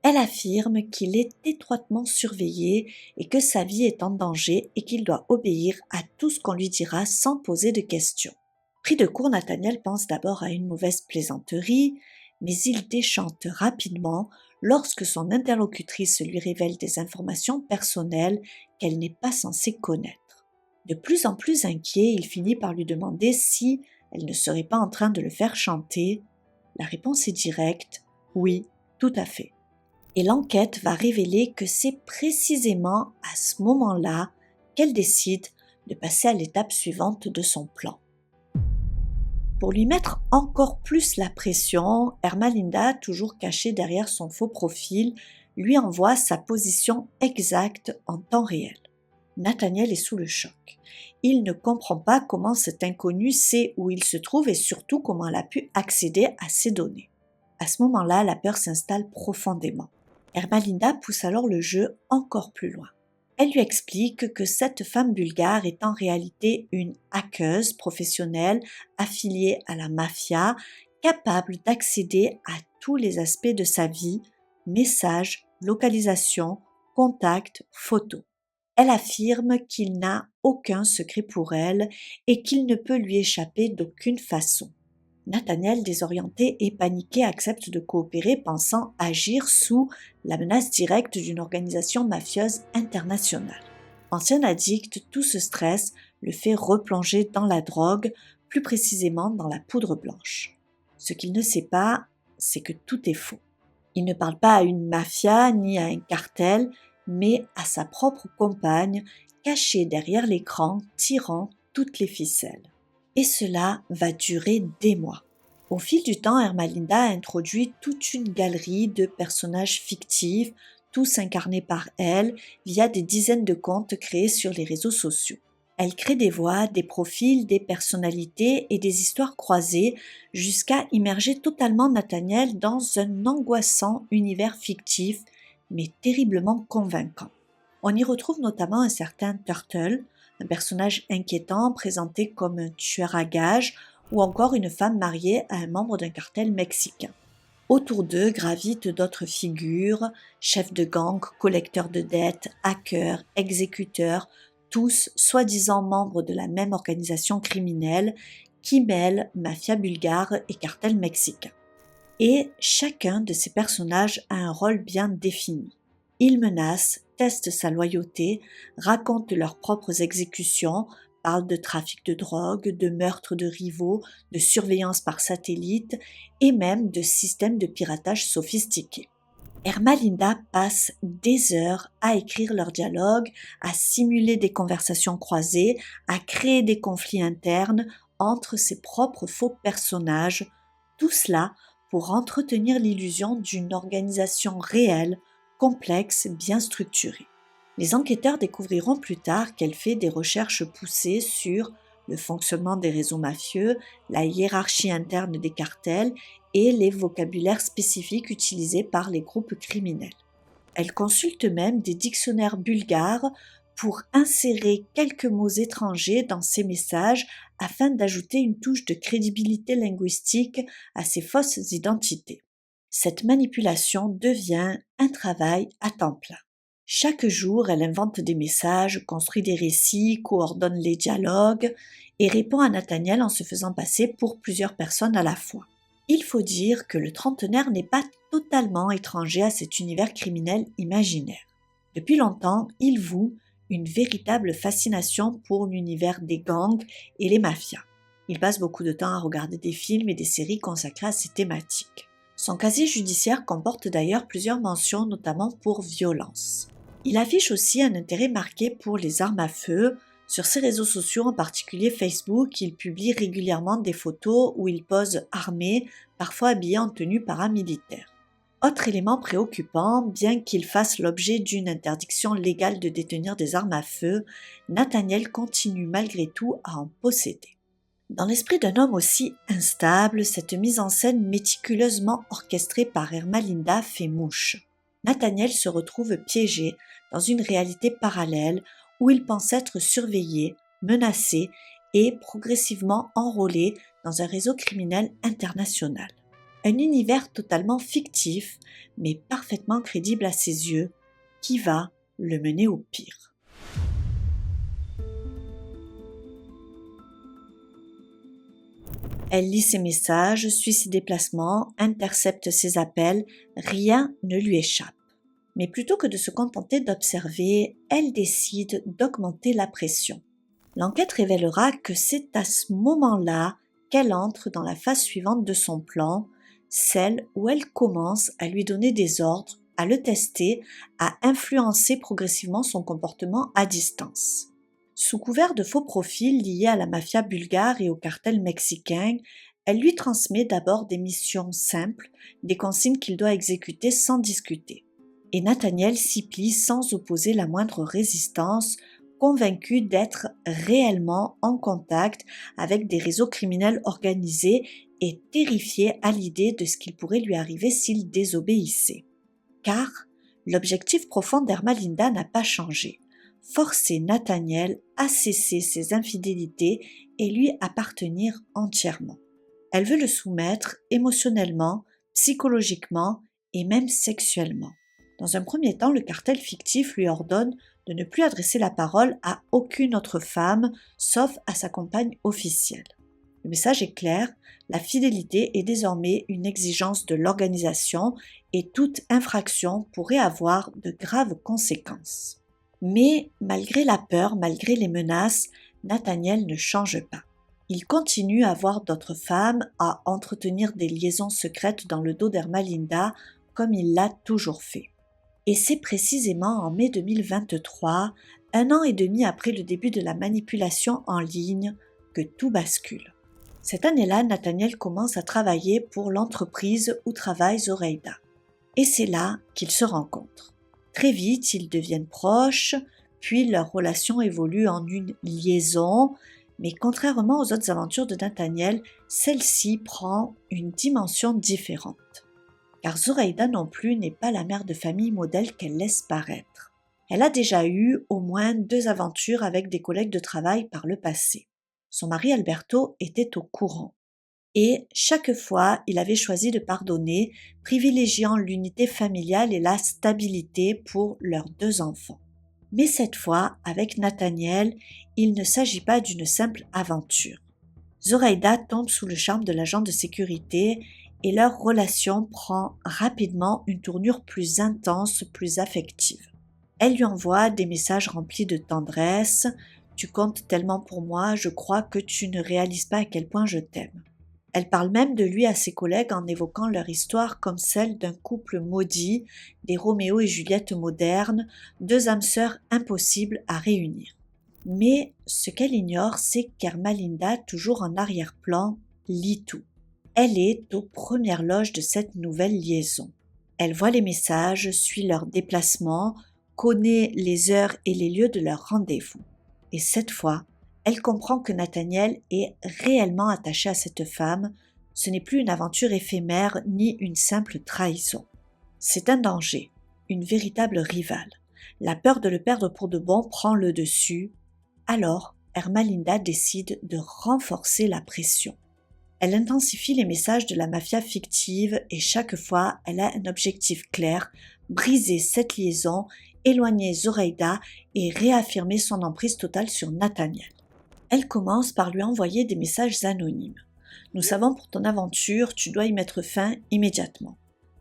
Elle affirme qu'il est étroitement surveillé et que sa vie est en danger et qu'il doit obéir à tout ce qu'on lui dira sans poser de questions. Pris de court, Nathaniel pense d'abord à une mauvaise plaisanterie, mais il déchante rapidement lorsque son interlocutrice lui révèle des informations personnelles qu'elle n'est pas censée connaître. De plus en plus inquiet, il finit par lui demander si elle ne serait pas en train de le faire chanter. La réponse est directe, oui, tout à fait. Et l'enquête va révéler que c'est précisément à ce moment-là qu'elle décide de passer à l'étape suivante de son plan. Pour lui mettre encore plus la pression, Ermelinda, toujours cachée derrière son faux profil, lui envoie sa position exacte en temps réel. Nathaniel est sous le choc. Il ne comprend pas comment cet inconnu sait où il se trouve et surtout comment elle a pu accéder à ses données. À ce moment-là, la peur s'installe profondément. Ermelinda pousse alors le jeu encore plus loin. Elle lui explique que cette femme bulgare est en réalité une hackeuse professionnelle affiliée à la mafia, capable d'accéder à tous les aspects de sa vie, messages, localisation, contacts, photos. Elle affirme qu'il n'a aucun secret pour elle et qu'il ne peut lui échapper d'aucune façon. Nathaniel, désorienté et paniqué, accepte de coopérer, pensant agir sous la menace directe d'une organisation mafieuse internationale. Ancien addict, tout ce stress le fait replonger dans la drogue, plus précisément dans la poudre blanche. Ce qu'il ne sait pas, c'est que tout est faux. Il ne parle pas à une mafia ni à un cartel, mais à sa propre compagne, cachée derrière l'écran, tirant toutes les ficelles. Et cela va durer des mois. Au fil du temps, Ermelinda a introduit toute une galerie de personnages fictifs, tous incarnés par elle, via des dizaines de comptes créés sur les réseaux sociaux. Elle crée des voix, des profils, des personnalités et des histoires croisées, jusqu'à immerger totalement Nathaniel dans un angoissant univers fictif, mais terriblement convaincant. On y retrouve notamment un certain Turtle, un personnage inquiétant présenté comme un tueur à gages, ou encore une femme mariée à un membre d'un cartel mexicain. Autour d'eux gravitent d'autres figures, chefs de gang, collecteurs de dettes, hackers, exécuteurs, tous soi-disant membres de la même organisation criminelle qui mêle mafia bulgare et cartel mexicain. Et chacun de ces personnages a un rôle bien défini. Ils menacent, testent sa loyauté, racontent leurs propres exécutions, parlent de trafic de drogue, de meurtres de rivaux, de surveillance par satellite et même de systèmes de piratage sophistiqués. Ermelinda passe des heures à écrire leurs dialogues, à simuler des conversations croisées, à créer des conflits internes entre ses propres faux personnages, tout cela pour entretenir l'illusion d'une organisation réelle, complexe, bien structurée. Les enquêteurs découvriront plus tard qu'elle fait des recherches poussées sur le fonctionnement des réseaux mafieux, la hiérarchie interne des cartels et les vocabulaires spécifiques utilisés par les groupes criminels. Elle consulte même des dictionnaires bulgares pour insérer quelques mots étrangers dans ses messages afin d'ajouter une touche de crédibilité linguistique à ses fausses identités. Cette manipulation devient un travail à temps plein. Chaque jour, elle invente des messages, construit des récits, coordonne les dialogues et répond à Nathaniel en se faisant passer pour plusieurs personnes à la fois. Il faut dire que le trentenaire n'est pas totalement étranger à cet univers criminel imaginaire. Depuis longtemps, il voue une véritable fascination pour l'univers des gangs et les mafias. Il passe beaucoup de temps à regarder des films et des séries consacrées à ces thématiques. Son casier judiciaire comporte d'ailleurs plusieurs mentions, notamment pour violence. Il affiche aussi un intérêt marqué pour les armes à feu. Sur ses réseaux sociaux, en particulier Facebook, il publie régulièrement des photos où il pose armé, parfois habillé en tenue paramilitaire. Autre élément préoccupant, bien qu'il fasse l'objet d'une interdiction légale de détenir des armes à feu, Nathaniel continue malgré tout à en posséder. Dans l'esprit d'un homme aussi instable, cette mise en scène méticuleusement orchestrée par Ermelinda fait mouche. Nathaniel se retrouve piégé dans une réalité parallèle où il pense être surveillé, menacé et progressivement enrôlé dans un réseau criminel international. Un univers totalement fictif, mais parfaitement crédible à ses yeux, qui va le mener au pire. Elle lit ses messages, suit ses déplacements, intercepte ses appels, rien ne lui échappe. Mais plutôt que de se contenter d'observer, elle décide d'augmenter la pression. L'enquête révélera que c'est à ce moment-là qu'elle entre dans la phase suivante de son plan, celle où elle commence à lui donner des ordres, à le tester, à influencer progressivement son comportement à distance. Sous couvert de faux profils liés à la mafia bulgare et au cartel mexicain, elle lui transmet d'abord des missions simples, des consignes qu'il doit exécuter sans discuter. Et Nathaniel s'y plie sans opposer la moindre résistance, convaincu d'être réellement en contact avec des réseaux criminels organisés et terrifié à l'idée de ce qu'il pourrait lui arriver s'il désobéissait. Car l'objectif profond d'Ermelinda n'a pas changé. Forcer Nathaniel à cesser ses infidélités et lui appartenir entièrement. Elle veut le soumettre émotionnellement, psychologiquement et même sexuellement. Dans un premier temps, le cartel fictif lui ordonne de ne plus adresser la parole à aucune autre femme, sauf à sa compagne officielle. Le message est clair, la fidélité est désormais une exigence de l'organisation et toute infraction pourrait avoir de graves conséquences. Mais malgré la peur, malgré les menaces, Nathaniel ne change pas. Il continue à voir d'autres femmes, à entretenir des liaisons secrètes dans le dos d'Ermelinda, comme il l'a toujours fait. Et c'est précisément en mai 2023, un an et demi après le début de la manipulation en ligne, que tout bascule. Cette année-là, Nathaniel commence à travailler pour l'entreprise où travaille Zoraida. Et c'est là qu'ils se rencontrent. Très vite, ils deviennent proches, puis leur relation évolue en une liaison, mais contrairement aux autres aventures de Nathaniel, celle-ci prend une dimension différente. Car Zoraida non plus n'est pas la mère de famille modèle qu'elle laisse paraître. Elle a déjà eu au moins 2 aventures avec des collègues de travail par le passé. Son mari Alberto était au courant. Et chaque fois, il avait choisi de pardonner, privilégiant l'unité familiale et la stabilité pour leurs 2 enfants. Mais cette fois, avec Nathaniel, il ne s'agit pas d'une simple aventure. Zoraida tombe sous le charme de l'agent de sécurité et leur relation prend rapidement une tournure plus intense, plus affective. Elle lui envoie des messages remplis de tendresse. « Tu comptes tellement pour moi, je crois que tu ne réalises pas à quel point je t'aime. » Elle parle même de lui à ses collègues en évoquant leur histoire comme celle d'un couple maudit, des Roméo et Juliette modernes, 2 âmes sœurs impossibles à réunir. Mais ce qu'elle ignore, c'est qu'Ermelinda, toujours en arrière-plan, lit tout. Elle est aux premières loges de cette nouvelle liaison. Elle voit les messages, suit leurs déplacements, connaît les heures et les lieux de leur rendez-vous. Et cette fois, elle comprend que Nathaniel est réellement attaché à cette femme. Ce n'est plus une aventure éphémère ni une simple trahison. C'est un danger, une véritable rivale. La peur de le perdre pour de bon prend le dessus. Alors, Ermelinda décide de renforcer la pression. Elle intensifie les messages de la mafia fictive et chaque fois, elle a un objectif clair, briser cette liaison, éloigner Zoraida et réaffirmer son emprise totale sur Nathaniel. Elle commence par lui envoyer des messages anonymes. Nous savons pour ton aventure, tu dois y mettre fin immédiatement.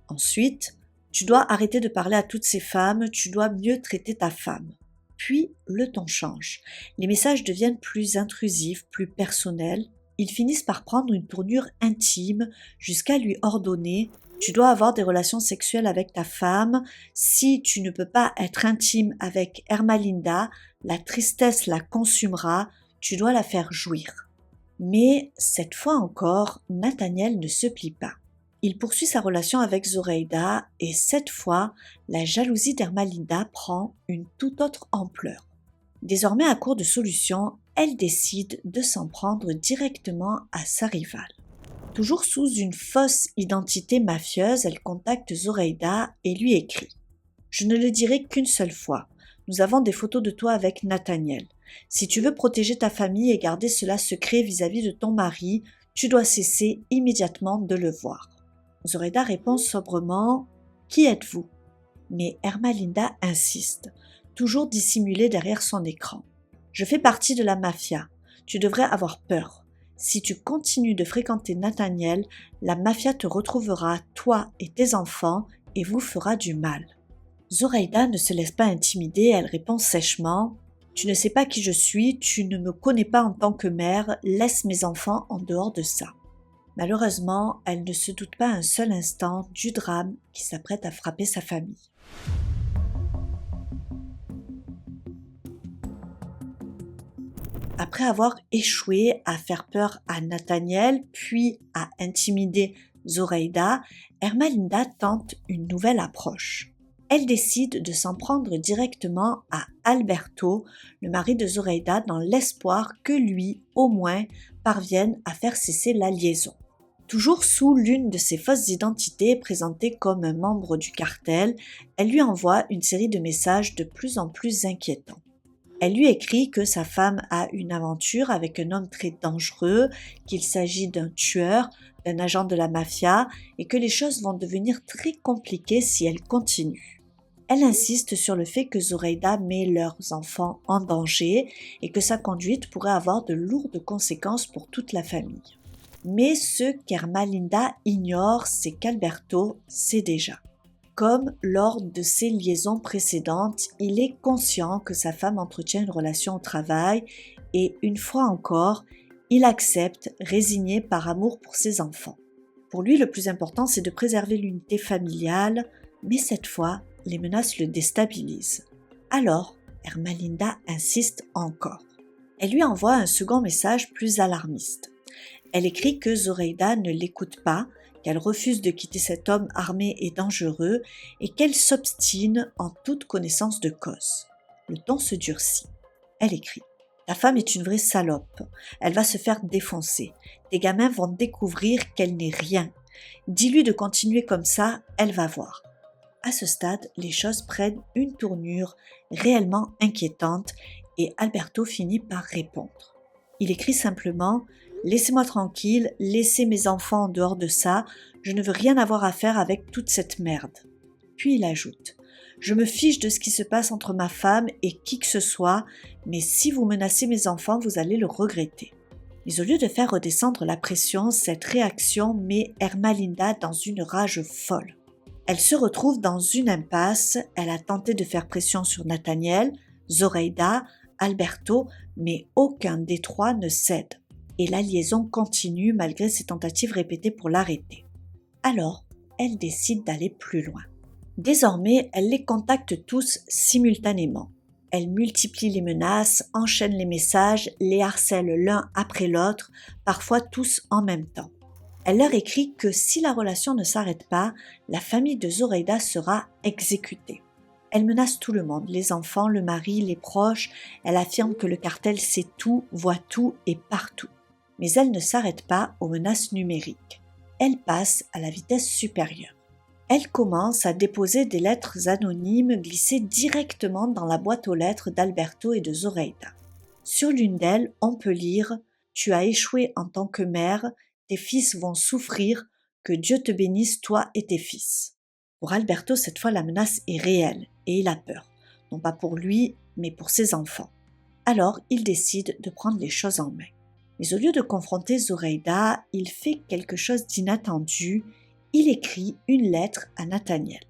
Ensuite, tu dois arrêter de parler à toutes ces femmes, tu dois mieux traiter ta femme. Puis, le ton change. Les messages deviennent plus intrusifs, plus personnels. Ils finissent par prendre une tournure intime jusqu'à lui ordonner « Tu dois avoir des relations sexuelles avec ta femme. Si tu ne peux pas être intime avec Ermalinda, la tristesse la consumera. Tu dois la faire jouir. » Mais cette fois encore, Nathaniel ne se plie pas. Il poursuit sa relation avec Zoraida et cette fois, la jalousie d'Ermalinda prend une toute autre ampleur. Désormais à court de solutions, elle décide de s'en prendre directement à sa rivale. Toujours sous une fausse identité mafieuse, elle contacte Zoraida et lui écrit « Je ne le dirai qu'une seule fois. Nous avons des photos de toi avec Nathaniel. Si tu veux protéger ta famille et garder cela secret vis-à-vis de ton mari, tu dois cesser immédiatement de le voir. » Zoraida répond sobrement « Qui êtes-vous » Mais Ermalinda insiste, toujours dissimulée derrière son écran. « Je fais partie de la mafia. Tu devrais avoir peur. Si tu continues de fréquenter Nathaniel, la mafia te retrouvera, toi et tes enfants, et vous fera du mal. » Zoraida ne se laisse pas intimider, elle répond sèchement « Tu ne sais pas qui je suis, tu ne me connais pas en tant que mère, laisse mes enfants en dehors de ça. » Malheureusement, elle ne se doute pas un seul instant du drame qui s'apprête à frapper sa famille. Après avoir échoué à faire peur à Nathaniel, puis à intimider Zoraida, Ermalinda tente une nouvelle approche. Elle décide de s'en prendre directement à Alberto, le mari de Zoraida, dans l'espoir que lui, au moins, parvienne à faire cesser la liaison. Toujours sous l'une de ses fausses identités présentée comme un membre du cartel, elle lui envoie une série de messages de plus en plus inquiétants. Elle lui écrit que sa femme a une aventure avec un homme très dangereux, qu'il s'agit d'un tueur, d'un agent de la mafia et que les choses vont devenir très compliquées si elle continue. Elle insiste sur le fait que Zoraida met leurs enfants en danger et que sa conduite pourrait avoir de lourdes conséquences pour toute la famille. Mais ce qu'Ermalinda ignore, c'est qu'Alberto sait déjà. Comme lors de ses liaisons précédentes, il est conscient que sa femme entretient une relation au travail et, une fois encore, il accepte, résigné par amour pour ses enfants. Pour lui, le plus important, c'est de préserver l'unité familiale, mais cette fois, les menaces le déstabilisent. Alors, Ermalinda insiste encore. Elle lui envoie un second message plus alarmiste. Elle écrit que Zoraida ne l'écoute pas, qu'elle refuse de quitter cet homme armé et dangereux et qu'elle s'obstine en toute connaissance de cause. Le ton se durcit. Elle écrit « Ta femme est une vraie salope. Elle va se faire défoncer. Tes gamins vont découvrir qu'elle n'est rien. Dis-lui de continuer comme ça, elle va voir. » À ce stade, les choses prennent une tournure réellement inquiétante et Alberto finit par répondre. Il écrit simplement « Laissez-moi tranquille, laissez mes enfants en dehors de ça, je ne veux rien avoir à faire avec toute cette merde. » Puis il ajoute « Je me fiche de ce qui se passe entre ma femme et qui que ce soit, mais si vous menacez mes enfants, vous allez le regretter. » Mais au lieu de faire redescendre la pression, cette réaction met Ermalinda dans une rage folle. Elle se retrouve dans une impasse, elle a tenté de faire pression sur Nathaniel, Zoraida, Alberto, mais aucun des trois ne cède. Et la liaison continue malgré ses tentatives répétées pour l'arrêter. Alors, elle décide d'aller plus loin. Désormais, elle les contacte tous simultanément. Elle multiplie les menaces, enchaîne les messages, les harcèle l'un après l'autre, parfois tous en même temps. Elle leur écrit que si la relation ne s'arrête pas, la famille de Zoraida sera exécutée. Elle menace tout le monde, les enfants, le mari, les proches. Elle affirme que le cartel sait tout, voit tout et partout. Mais elle ne s'arrête pas aux menaces numériques. Elle passe à la vitesse supérieure. Elle commence à déposer des lettres anonymes glissées directement dans la boîte aux lettres d'Alberto et de Zoraida. Sur l'une d'elles, on peut lire « Tu as échoué en tant que mère, tes fils vont souffrir, que Dieu te bénisse toi et tes fils. » Pour Alberto, cette fois la menace est réelle et il a peur, non pas pour lui, mais pour ses enfants. Alors, il décide de prendre les choses en main. Mais au lieu de confronter Zoraïda, il fait quelque chose d'inattendu. Il écrit une lettre à Nathaniel.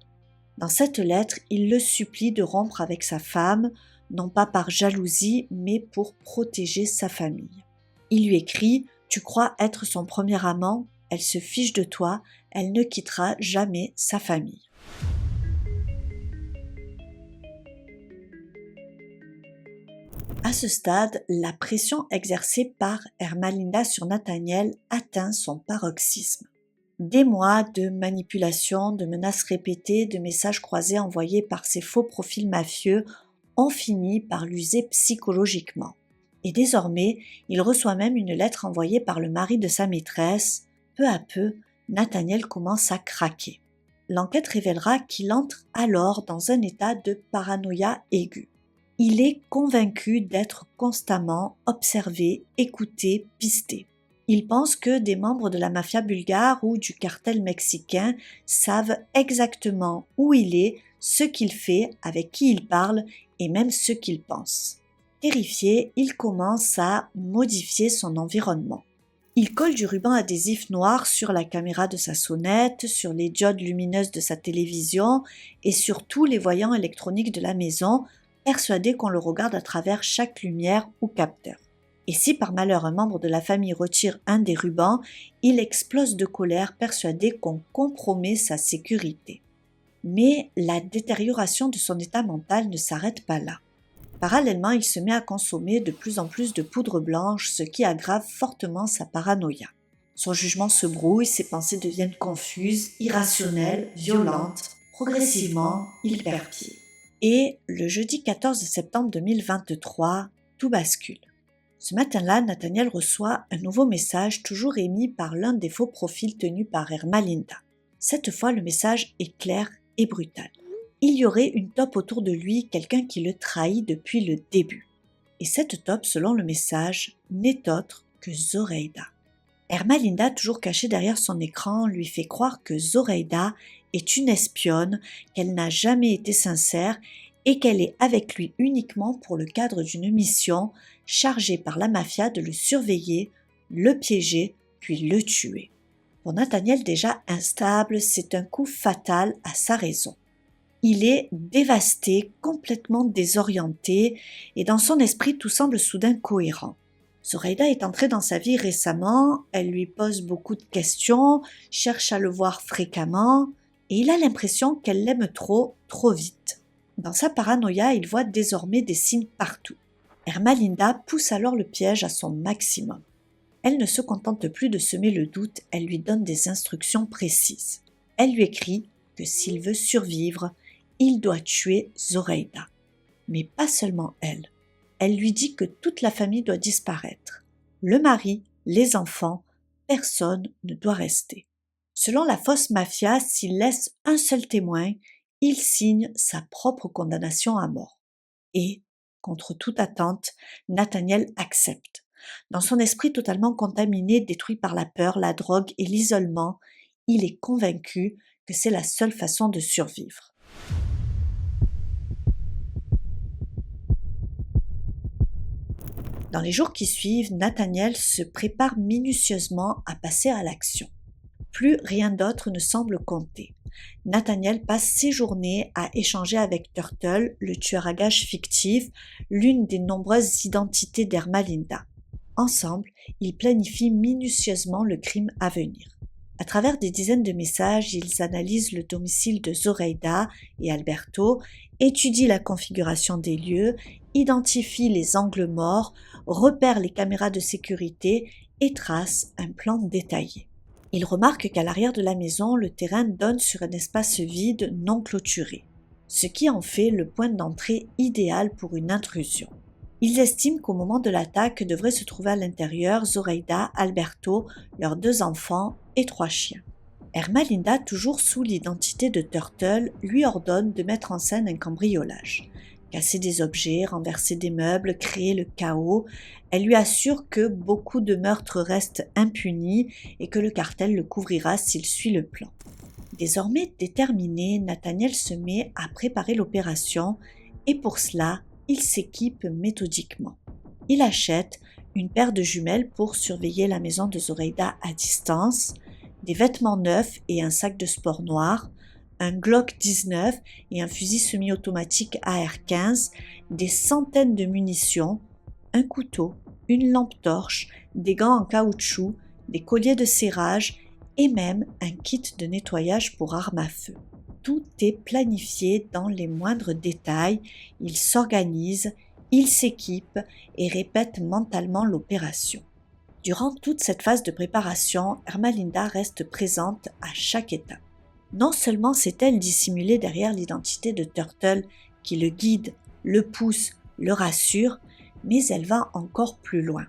Dans cette lettre, il le supplie de rompre avec sa femme, non pas par jalousie, mais pour protéger sa famille. Il lui écrit « Tu crois être son premier amant, elle se fiche de toi, elle ne quittera jamais sa famille. » À ce stade, la pression exercée par Ermelinda sur Nathaniel atteint son paroxysme. Des mois de manipulation, de menaces répétées, de messages croisés envoyés par ces faux profils mafieux ont fini par l'user psychologiquement. Et désormais, il reçoit même une lettre envoyée par le mari de sa maîtresse. Peu à peu, Nathaniel commence à craquer. L'enquête révélera qu'il entre alors dans un état de paranoïa aiguë. Il est convaincu d'être constamment observé, écouté, pisté. Il pense que des membres de la mafia bulgare ou du cartel mexicain savent exactement où il est, ce qu'il fait, avec qui il parle et même ce qu'il pense. Terrifié, il commence à modifier son environnement. Il colle du ruban adhésif noir sur la caméra de sa sonnette, sur les diodes lumineuses de sa télévision et sur tous les voyants électroniques de la maison, persuadé qu'on le regarde à travers chaque lumière ou capteur. Et si par malheur un membre de la famille retire un des rubans, il explose de colère, persuadé qu'on compromet sa sécurité. Mais la détérioration de son état mental ne s'arrête pas là. Parallèlement, il se met à consommer de plus en plus de poudre blanche, ce qui aggrave fortement sa paranoïa. Son jugement se brouille, ses pensées deviennent confuses, irrationnelles, violentes. Progressivement, il perd pied. Et le jeudi 14 septembre 2023, tout bascule. Ce matin-là, Nathaniel reçoit un nouveau message toujours émis par l'un des faux profils tenus par Ermelinda. Cette fois, le message est clair et brutal. Il y aurait une taupe autour de lui, quelqu'un qui le trahit depuis le début. Et cette taupe, selon le message, n'est autre que Zoraïda. Ermelinda, toujours cachée derrière son écran, lui fait croire que Zoraïda est une espionne, qu'elle n'a jamais été sincère et qu'elle est avec lui uniquement pour le cadre d'une mission chargée par la mafia de le surveiller, le piéger, puis le tuer. Pour Nathaniel déjà instable, c'est un coup fatal à sa raison. Il est dévasté, complètement désorienté, et dans son esprit tout semble soudain cohérent. Zoraïda est entrée dans sa vie récemment, elle lui pose beaucoup de questions, cherche à le voir fréquemment, et il a l'impression qu'elle l'aime trop vite. Dans sa paranoïa, il voit désormais des signes partout. Ermelinda pousse alors le piège à son maximum. Elle ne se contente plus de semer le doute, elle lui donne des instructions précises. Elle lui écrit que s'il veut survivre, il doit tuer Zoraïda. Mais pas seulement elle. Elle lui dit que toute la famille doit disparaître. Le mari, les enfants, personne ne doit rester. Selon la fausse mafia, s'il laisse un seul témoin, il signe sa propre condamnation à mort. Et, contre toute attente, Nathaniel accepte. Dans son esprit totalement contaminé, détruit par la peur, la drogue et l'isolement, il est convaincu que c'est la seule façon de survivre. Dans les jours qui suivent, Nathaniel se prépare minutieusement à passer à l'action. Plus rien d'autre ne semble compter. Nathaniel passe ses journées à échanger avec Turtle, le tueur à gages fictif, l'une des nombreuses identités d'Ermelinda. Ensemble, ils planifient minutieusement le crime à venir. À travers des dizaines de messages, ils analysent le domicile de Zoraïda et Alberto, étudient la configuration des lieux, identifient les angles morts, repèrent les caméras de sécurité et tracent un plan détaillé. Ils remarquent qu'à l'arrière de la maison, le terrain donne sur un espace vide non clôturé, ce qui en fait le point d'entrée idéal pour une intrusion. Ils estiment qu'au moment de l'attaque devraient se trouver à l'intérieur Zoraïda, Alberto, leurs 2 enfants et 3 chiens. Ermelinda, toujours sous l'identité de Turtle, lui ordonne de mettre en scène un cambriolage. Casser des objets, renverser des meubles, créer le chaos. Elle lui assure que beaucoup de meurtres restent impunis et que le cartel le couvrira s'il suit le plan. Désormais déterminé, Nathaniel se met à préparer l'opération et pour cela, il s'équipe méthodiquement. Il achète une paire de jumelles pour surveiller la maison de Zoraida à distance, des vêtements neufs et un sac de sport noir, un Glock 19 et un fusil semi-automatique AR-15, des centaines de munitions, un couteau, une lampe torche, des gants en caoutchouc, des colliers de serrage et même un kit de nettoyage pour armes à feu. Tout est planifié dans les moindres détails, il s'organise, il s'équipe et répète mentalement l'opération. Durant toute cette phase de préparation, Ermelinda reste présente à chaque étape. Non seulement sait-elle dissimuler derrière l'identité de Turtle qui le guide, le pousse, le rassure, mais elle va encore plus loin.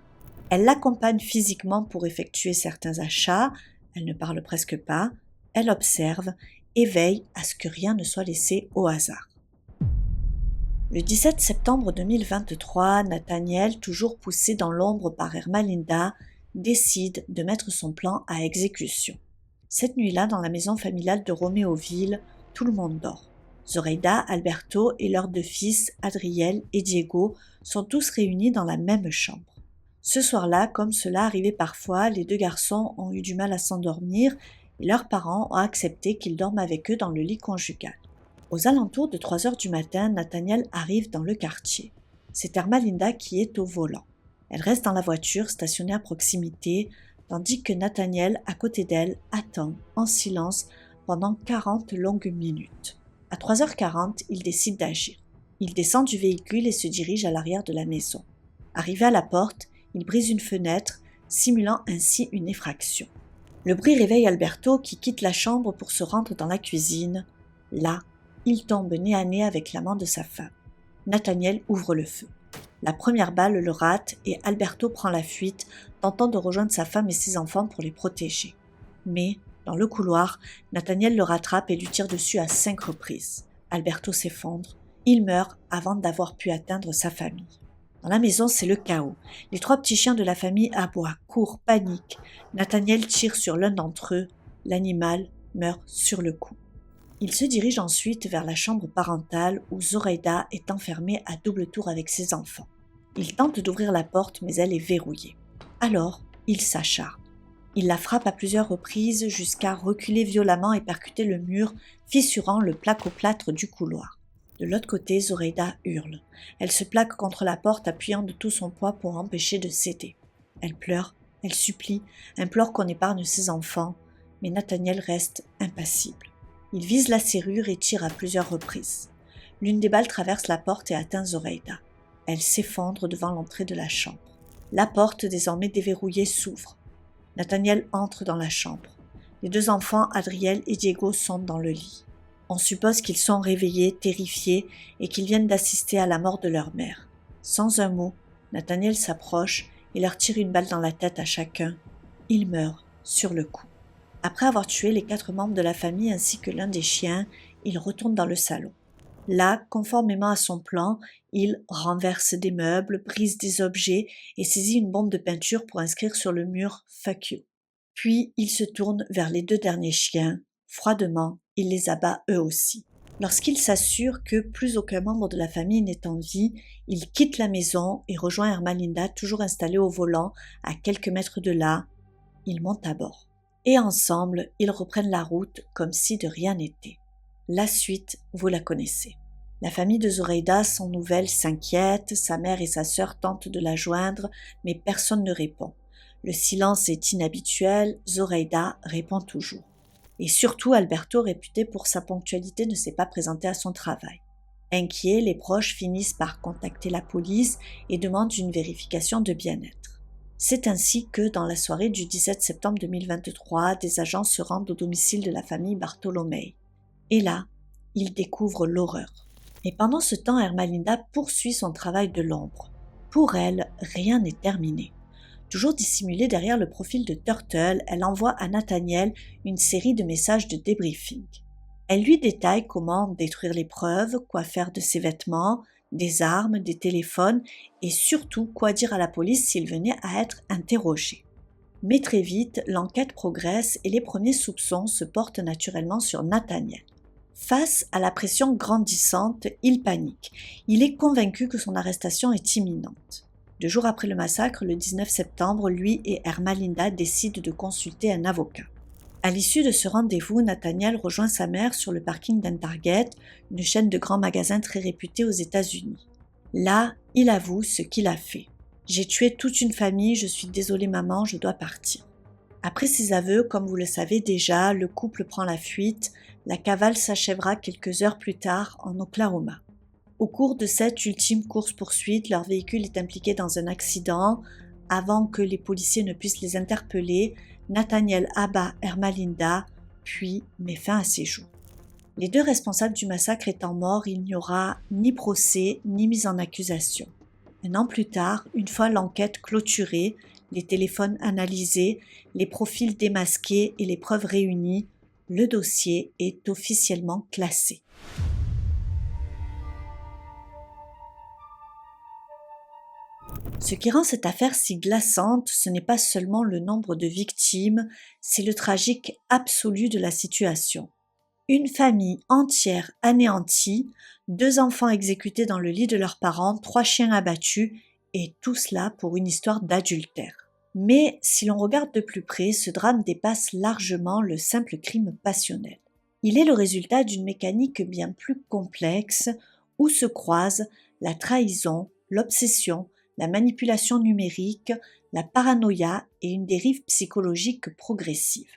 Elle l'accompagne physiquement pour effectuer certains achats, elle ne parle presque pas, elle observe et veille à ce que rien ne soit laissé au hasard. Le 17 septembre 2023, Nathaniel, toujours poussé dans l'ombre par Ermelinda, décide de mettre son plan à exécution. Cette nuit-là, dans la maison familiale de Roméoville, tout le monde dort. Zoraida, Alberto et leurs deux fils, Adriel et Diego, sont tous réunis dans la même chambre. Ce soir-là, comme cela arrivait parfois, les deux garçons ont eu du mal à s'endormir et leurs parents ont accepté qu'ils dorment avec eux dans le lit conjugal. Aux alentours de 3 heures du matin, Nathaniel arrive dans le quartier. C'est Ermelinda qui est au volant. Elle reste dans la voiture stationnée à proximité, tandis que Nathaniel, à côté d'elle, attend en silence pendant 40 longues minutes. À 3h40, il décide d'agir. Il descend du véhicule et se dirige à l'arrière de la maison. Arrivé à la porte, il brise une fenêtre, simulant ainsi une effraction. Le bruit réveille Alberto qui quitte la chambre pour se rendre dans la cuisine. Là, il tombe nez à nez avec l'amant de sa femme. Nathaniel ouvre le feu. La première balle le rate et Alberto prend la fuite, tentant de rejoindre sa femme et ses enfants pour les protéger. Mais, dans le couloir, Nathaniel le rattrape et lui tire dessus à 5 reprises. Alberto s'effondre. Il meurt avant d'avoir pu atteindre sa famille. Dans la maison, c'est le chaos. Les 3 petits chiens de la famille aboient, courent, paniquent. Nathaniel tire sur l'un d'entre eux. L'animal meurt sur le coup. Il se dirige ensuite vers la chambre parentale où Zoraida est enfermée à double tour avec ses enfants. Il tente d'ouvrir la porte mais elle est verrouillée. Alors, il s'acharne. Il la frappe à plusieurs reprises jusqu'à reculer violemment et percuter le mur, fissurant le placo-plâtre du couloir. De l'autre côté, Zoraida hurle. Elle se plaque contre la porte appuyant de tout son poids pour empêcher de céder. Elle pleure, elle supplie, implore qu'on épargne ses enfants, mais Nathaniel reste impassible. Il vise la serrure et tire à plusieurs reprises. L'une des balles traverse la porte et atteint Zoraida. Elle s'effondre devant l'entrée de la chambre. La porte, désormais déverrouillée, s'ouvre. Nathaniel entre dans la chambre. Les 2 enfants, Adriel et Diego, sont dans le lit. On suppose qu'ils sont réveillés, terrifiés, et qu'ils viennent d'assister à la mort de leur mère. Sans un mot, Nathaniel s'approche et leur tire une balle dans la tête à chacun. Ils meurent sur le coup. Après avoir tué les 4 membres de la famille ainsi que l'un des chiens, il retourne dans le salon. Là, conformément à son plan, il renverse des meubles, brise des objets et saisit une bombe de peinture pour inscrire sur le mur « Fuck you ». Puis, il se tourne vers les 2 derniers chiens. Froidement, il les abat eux aussi. Lorsqu'il s'assure que plus aucun membre de la famille n'est en vie, il quitte la maison et rejoint Ermelinda toujours installée au volant à quelques mètres de là. Ils montent à bord. Et ensemble, ils reprennent la route comme si de rien n'était. La suite, vous la connaissez. La famille de Zoraida, sans nouvelles, s'inquiète, sa mère et sa sœur tentent de la joindre, mais personne ne répond. Le silence est inhabituel, Zoraida répond toujours. Et surtout, Alberto, réputé pour sa ponctualité, ne s'est pas présenté à son travail. Inquiets, les proches finissent par contacter la police et demandent une vérification de bien-être. C'est ainsi que, dans la soirée du 17 septembre 2023, des agents se rendent au domicile de la famille Bartolomei. Et là, ils découvrent l'horreur. Et pendant ce temps, Ermelinda poursuit son travail de l'ombre. Pour elle, rien n'est terminé. Toujours dissimulée derrière le profil de Turtle, elle envoie à Nathaniel une série de messages de débriefing. Elle lui détaille comment détruire les preuves, quoi faire de ses vêtements, des armes, des téléphones et surtout quoi dire à la police s'il venait à être interrogé. Mais très vite, l'enquête progresse et les premiers soupçons se portent naturellement sur Nathaniel. Face à la pression grandissante, il panique. Il est convaincu que son arrestation est imminente. 2 jours après le massacre, le 19 septembre, lui et Ermelinda décident de consulter un avocat. À l'issue de ce rendez-vous, Nathaniel rejoint sa mère sur le parking d'un Target, une chaîne de grands magasins très réputée aux États-Unis. Là, il avoue ce qu'il a fait. « J'ai tué toute une famille, je suis désolé maman, je dois partir. » Après ces aveux, comme vous le savez déjà, le couple prend la fuite. La cavale s'achèvera quelques heures plus tard en Oklahoma. Au cours de cette ultime course-poursuite, leur véhicule est impliqué dans un accident. Avant que les policiers ne puissent les interpeller, Nathaniel abat Ermelinda, puis met fin à ses jours. Les 2 responsables du massacre étant morts, il n'y aura ni procès ni mise en accusation. 1 an plus tard, une fois l'enquête clôturée, les téléphones analysés, les profils démasqués et les preuves réunies, le dossier est officiellement classé. Ce qui rend cette affaire si glaçante, ce n'est pas seulement le nombre de victimes, c'est le tragique absolu de la situation. Une famille entière anéantie, 2 enfants exécutés dans le lit de leurs parents, 3 chiens abattus, et tout cela pour une histoire d'adultère. Mais si l'on regarde de plus près, ce drame dépasse largement le simple crime passionnel. Il est le résultat d'une mécanique bien plus complexe où se croisent la trahison, l'obsession, la manipulation numérique, la paranoïa et une dérive psychologique progressive.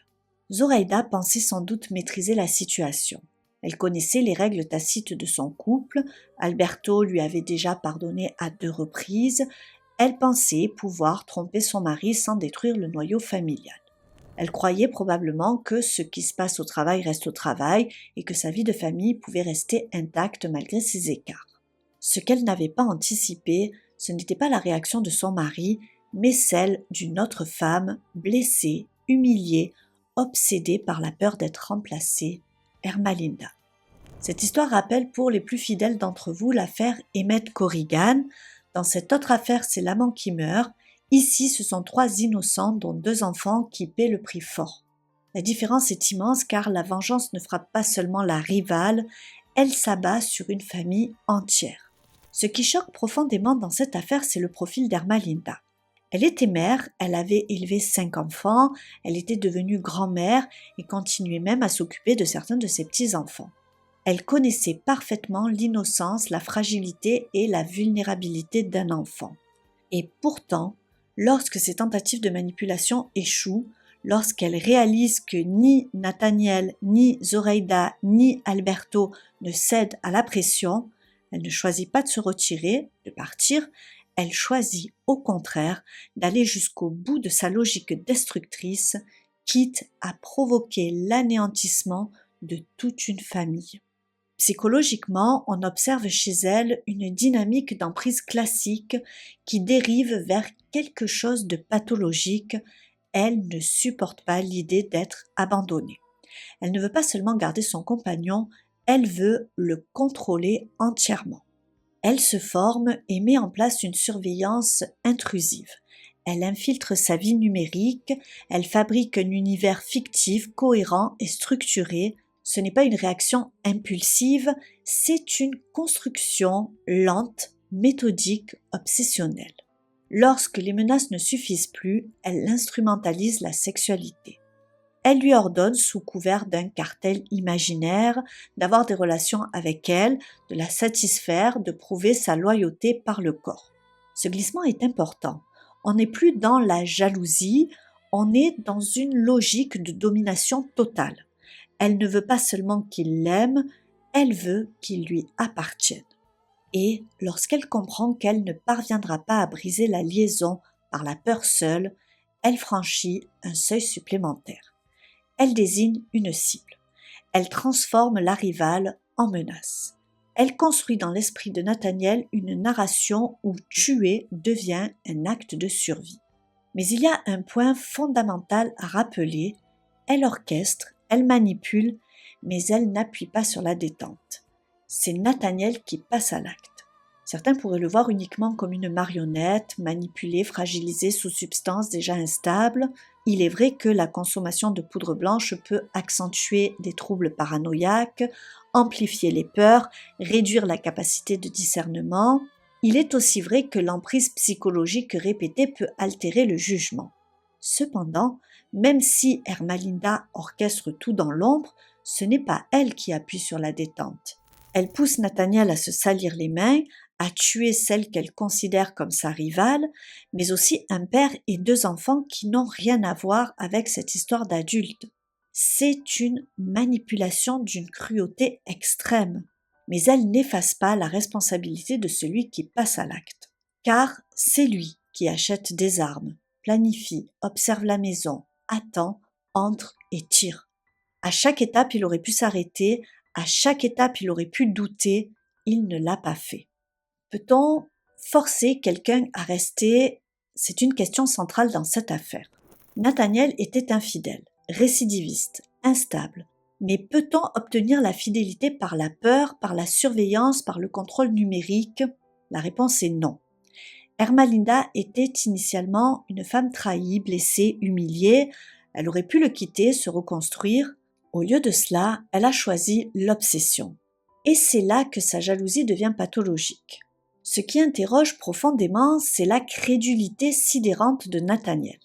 Zoraida pensait sans doute maîtriser la situation. Elle connaissait les règles tacites de son couple, Alberto lui avait déjà pardonné à 2 reprises, elle pensait pouvoir tromper son mari sans détruire le noyau familial. Elle croyait probablement que ce qui se passe au travail reste au travail et que sa vie de famille pouvait rester intacte malgré ces écarts. Ce qu'elle n'avait pas anticipé, ce n'était pas la réaction de son mari, mais celle d'une autre femme, blessée, humiliée, obsédée par la peur d'être remplacée, Ermelinda. Cette histoire rappelle pour les plus fidèles d'entre vous l'affaire Emmett Corrigan. Dans cette autre affaire, c'est l'amant qui meurt. Ici, ce sont 3 innocents, dont 2 enfants, qui paient le prix fort. La différence est immense car la vengeance ne frappe pas seulement la rivale, elle s'abat sur une famille entière. Ce qui choque profondément dans cette affaire, c'est le profil d'Ermelinda. Elle était mère, elle avait élevé 5 enfants, elle était devenue grand-mère et continuait même à s'occuper de certains de ses petits-enfants. Elle connaissait parfaitement l'innocence, la fragilité et la vulnérabilité d'un enfant. Et pourtant, lorsque ces tentatives de manipulation échouent, lorsqu'elle réalise que ni Nathaniel, ni Zoraida, ni Alberto ne cèdent à la pression, elle ne choisit pas de se retirer, de partir, elle choisit au contraire d'aller jusqu'au bout de sa logique destructrice, quitte à provoquer l'anéantissement de toute une famille. Psychologiquement, on observe chez elle une dynamique d'emprise classique qui dérive vers quelque chose de pathologique. Elle ne supporte pas l'idée d'être abandonnée. Elle ne veut pas seulement garder son compagnon, elle veut le contrôler entièrement. Elle se forme et met en place une surveillance intrusive. Elle infiltre sa vie numérique, elle fabrique un univers fictif, cohérent et structuré. Ce n'est pas une réaction impulsive, c'est une construction lente, méthodique, obsessionnelle. Lorsque les menaces ne suffisent plus, elle instrumentalise la sexualité. Elle lui ordonne, sous couvert d'un cartel imaginaire, d'avoir des relations avec elle, de la satisfaire, de prouver sa loyauté par le corps. Ce glissement est important. On n'est plus dans la jalousie, on est dans une logique de domination totale. Elle ne veut pas seulement qu'il l'aime, elle veut qu'il lui appartienne. Et lorsqu'elle comprend qu'elle ne parviendra pas à briser la liaison par la peur seule, elle franchit un seuil supplémentaire. Elle désigne une cible. Elle transforme la rivale en menace. Elle construit dans l'esprit de Nathaniel une narration où tuer devient un acte de survie. Mais il y a un point fondamental à rappeler. Elle orchestre, elle manipule, mais elle n'appuie pas sur la détente. C'est Nathaniel qui passe à l'acte. Certains pourraient le voir uniquement comme une marionnette, manipulée, fragilisée sous substance déjà instable. Il est vrai que la consommation de poudre blanche peut accentuer des troubles paranoïaques, amplifier les peurs, réduire la capacité de discernement. Il est aussi vrai que l'emprise psychologique répétée peut altérer le jugement. Cependant, même si Ermelinda orchestre tout dans l'ombre, ce n'est pas elle qui appuie sur la détente. Elle pousse Nathaniel à se salir les mains, à tuer celle qu'elle considère comme sa rivale, mais aussi un père et 2 enfants qui n'ont rien à voir avec cette histoire d'adulte. C'est une manipulation d'une cruauté extrême, mais elle n'efface pas la responsabilité de celui qui passe à l'acte. Car c'est lui qui achète des armes, planifie, observe la maison, attend, entre et tire. À chaque étape, il aurait pu s'arrêter, à chaque étape, il aurait pu douter, il ne l'a pas fait. Peut-on forcer quelqu'un à rester? C'est une question centrale dans cette affaire. Nathaniel était infidèle, récidiviste, instable. Mais peut-on obtenir la fidélité par la peur, par la surveillance, par le contrôle numérique? La réponse est non. Ermelinda était initialement une femme trahie, blessée, humiliée. Elle aurait pu le quitter, se reconstruire. Au lieu de cela, elle a choisi l'obsession. Et c'est là que sa jalousie devient pathologique. Ce qui interroge profondément, c'est la crédulité sidérante de Nathaniel.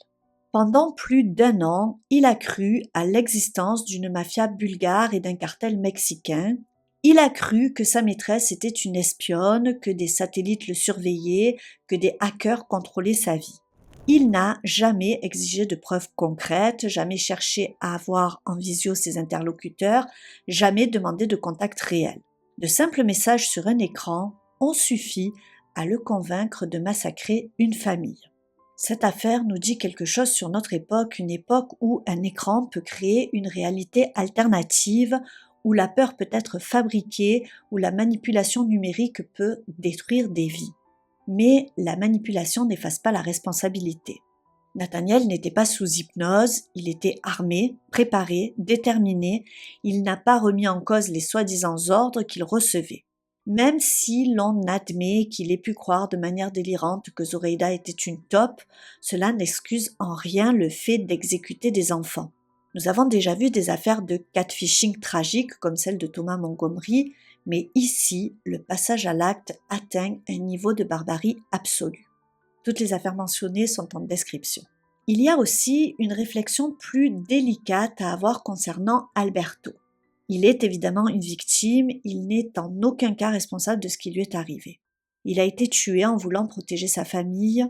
Pendant plus d'1 an, il a cru à l'existence d'une mafia bulgare et d'un cartel mexicain. Il a cru que sa maîtresse était une espionne, que des satellites le surveillaient, que des hackers contrôlaient sa vie. Il n'a jamais exigé de preuves concrètes, jamais cherché à avoir en visio ses interlocuteurs, jamais demandé de contact réel. De simples messages sur un écran ont suffi à le convaincre de massacrer une famille. Cette affaire nous dit quelque chose sur notre époque, une époque où un écran peut créer une réalité alternative, où la peur peut être fabriquée, où la manipulation numérique peut détruire des vies. Mais la manipulation n'efface pas la responsabilité. Nathaniel n'était pas sous hypnose, il était armé, préparé, déterminé, il n'a pas remis en cause les soi-disant ordres qu'il recevait. Même si l'on admet qu'il ait pu croire de manière délirante que Zoraida était une taupe, cela n'excuse en rien le fait d'exécuter des enfants. Nous avons déjà vu des affaires de catfishing tragiques comme celle de Thomas Montgomery, mais ici, le passage à l'acte atteint un niveau de barbarie absolue. Toutes les affaires mentionnées sont en description. Il y a aussi une réflexion plus délicate à avoir concernant Alberto. Il est évidemment une victime, il n'est en aucun cas responsable de ce qui lui est arrivé. Il a été tué en voulant protéger sa famille,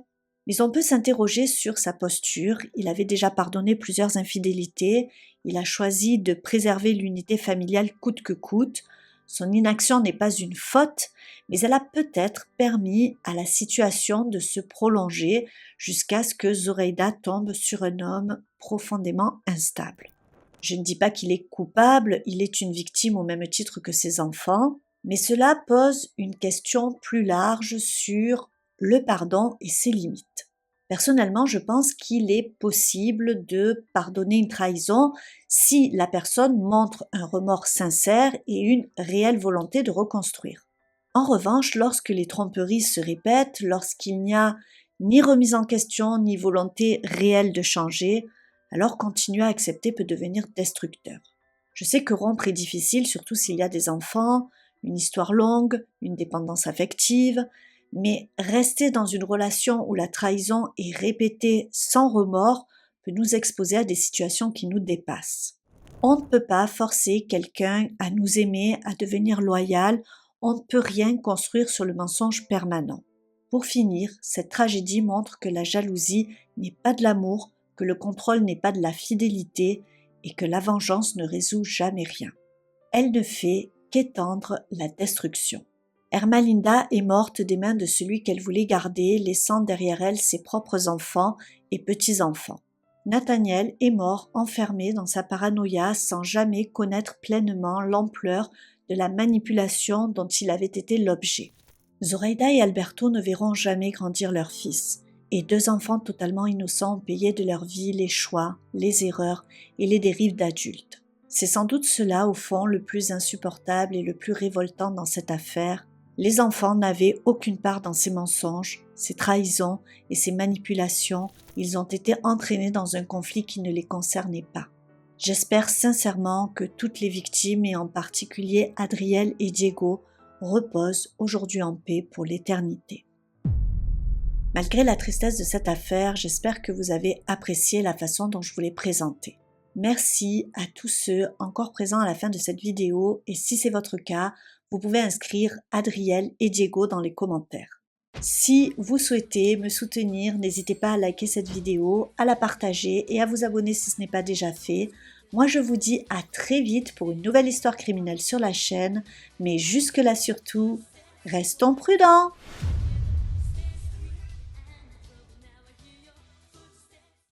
mais on peut s'interroger sur sa posture. Il avait déjà pardonné plusieurs infidélités, il a choisi de préserver l'unité familiale coûte que coûte. Son inaction n'est pas une faute, mais elle a peut-être permis à la situation de se prolonger jusqu'à ce que Zoraida tombe sur un homme profondément instable. Je ne dis pas qu'il est coupable, il est une victime au même titre que ses enfants, mais cela pose une question plus large sur le pardon et ses limites. Personnellement, je pense qu'il est possible de pardonner une trahison si la personne montre un remords sincère et une réelle volonté de reconstruire. En revanche, lorsque les tromperies se répètent, lorsqu'il n'y a ni remise en question ni volonté réelle de changer, alors continuer à accepter peut devenir destructeur. Je sais que rompre est difficile, surtout s'il y a des enfants, une histoire longue, une dépendance affective, mais rester dans une relation où la trahison est répétée sans remords peut nous exposer à des situations qui nous dépassent. On ne peut pas forcer quelqu'un à nous aimer, à devenir loyal, on ne peut rien construire sur le mensonge permanent. Pour finir, cette tragédie montre que la jalousie n'est pas de l'amour, que le contrôle n'est pas de la fidélité et que la vengeance ne résout jamais rien. Elle ne fait qu'étendre la destruction. Ermelinda est morte des mains de celui qu'elle voulait garder, laissant derrière elle ses propres enfants et petits-enfants. Nathaniel est mort enfermé dans sa paranoïa sans jamais connaître pleinement l'ampleur de la manipulation dont il avait été l'objet. Zoraida et Alberto ne verront jamais grandir leur fils, et 2 enfants totalement innocents ont payé de leur vie les choix, les erreurs et les dérives d'adultes. C'est sans doute cela, au fond, le plus insupportable et le plus révoltant dans cette affaire. Les enfants n'avaient aucune part dans ces mensonges, ces trahisons et ces manipulations. Ils ont été entraînés dans un conflit qui ne les concernait pas. J'espère sincèrement que toutes les victimes, et en particulier Adriel et Diego, repose aujourd'hui en paix pour l'éternité. Malgré la tristesse de cette affaire, j'espère que vous avez apprécié la façon dont je vous l'ai présentée. Merci à tous ceux encore présents à la fin de cette vidéo et si c'est votre cas, vous pouvez inscrire Adriel et Diego dans les commentaires. Si vous souhaitez me soutenir, n'hésitez pas à liker cette vidéo, à la partager et à vous abonner si ce n'est pas déjà fait. Moi je vous dis à très vite pour une nouvelle histoire criminelle sur la chaîne, mais jusque-là surtout, restons prudents!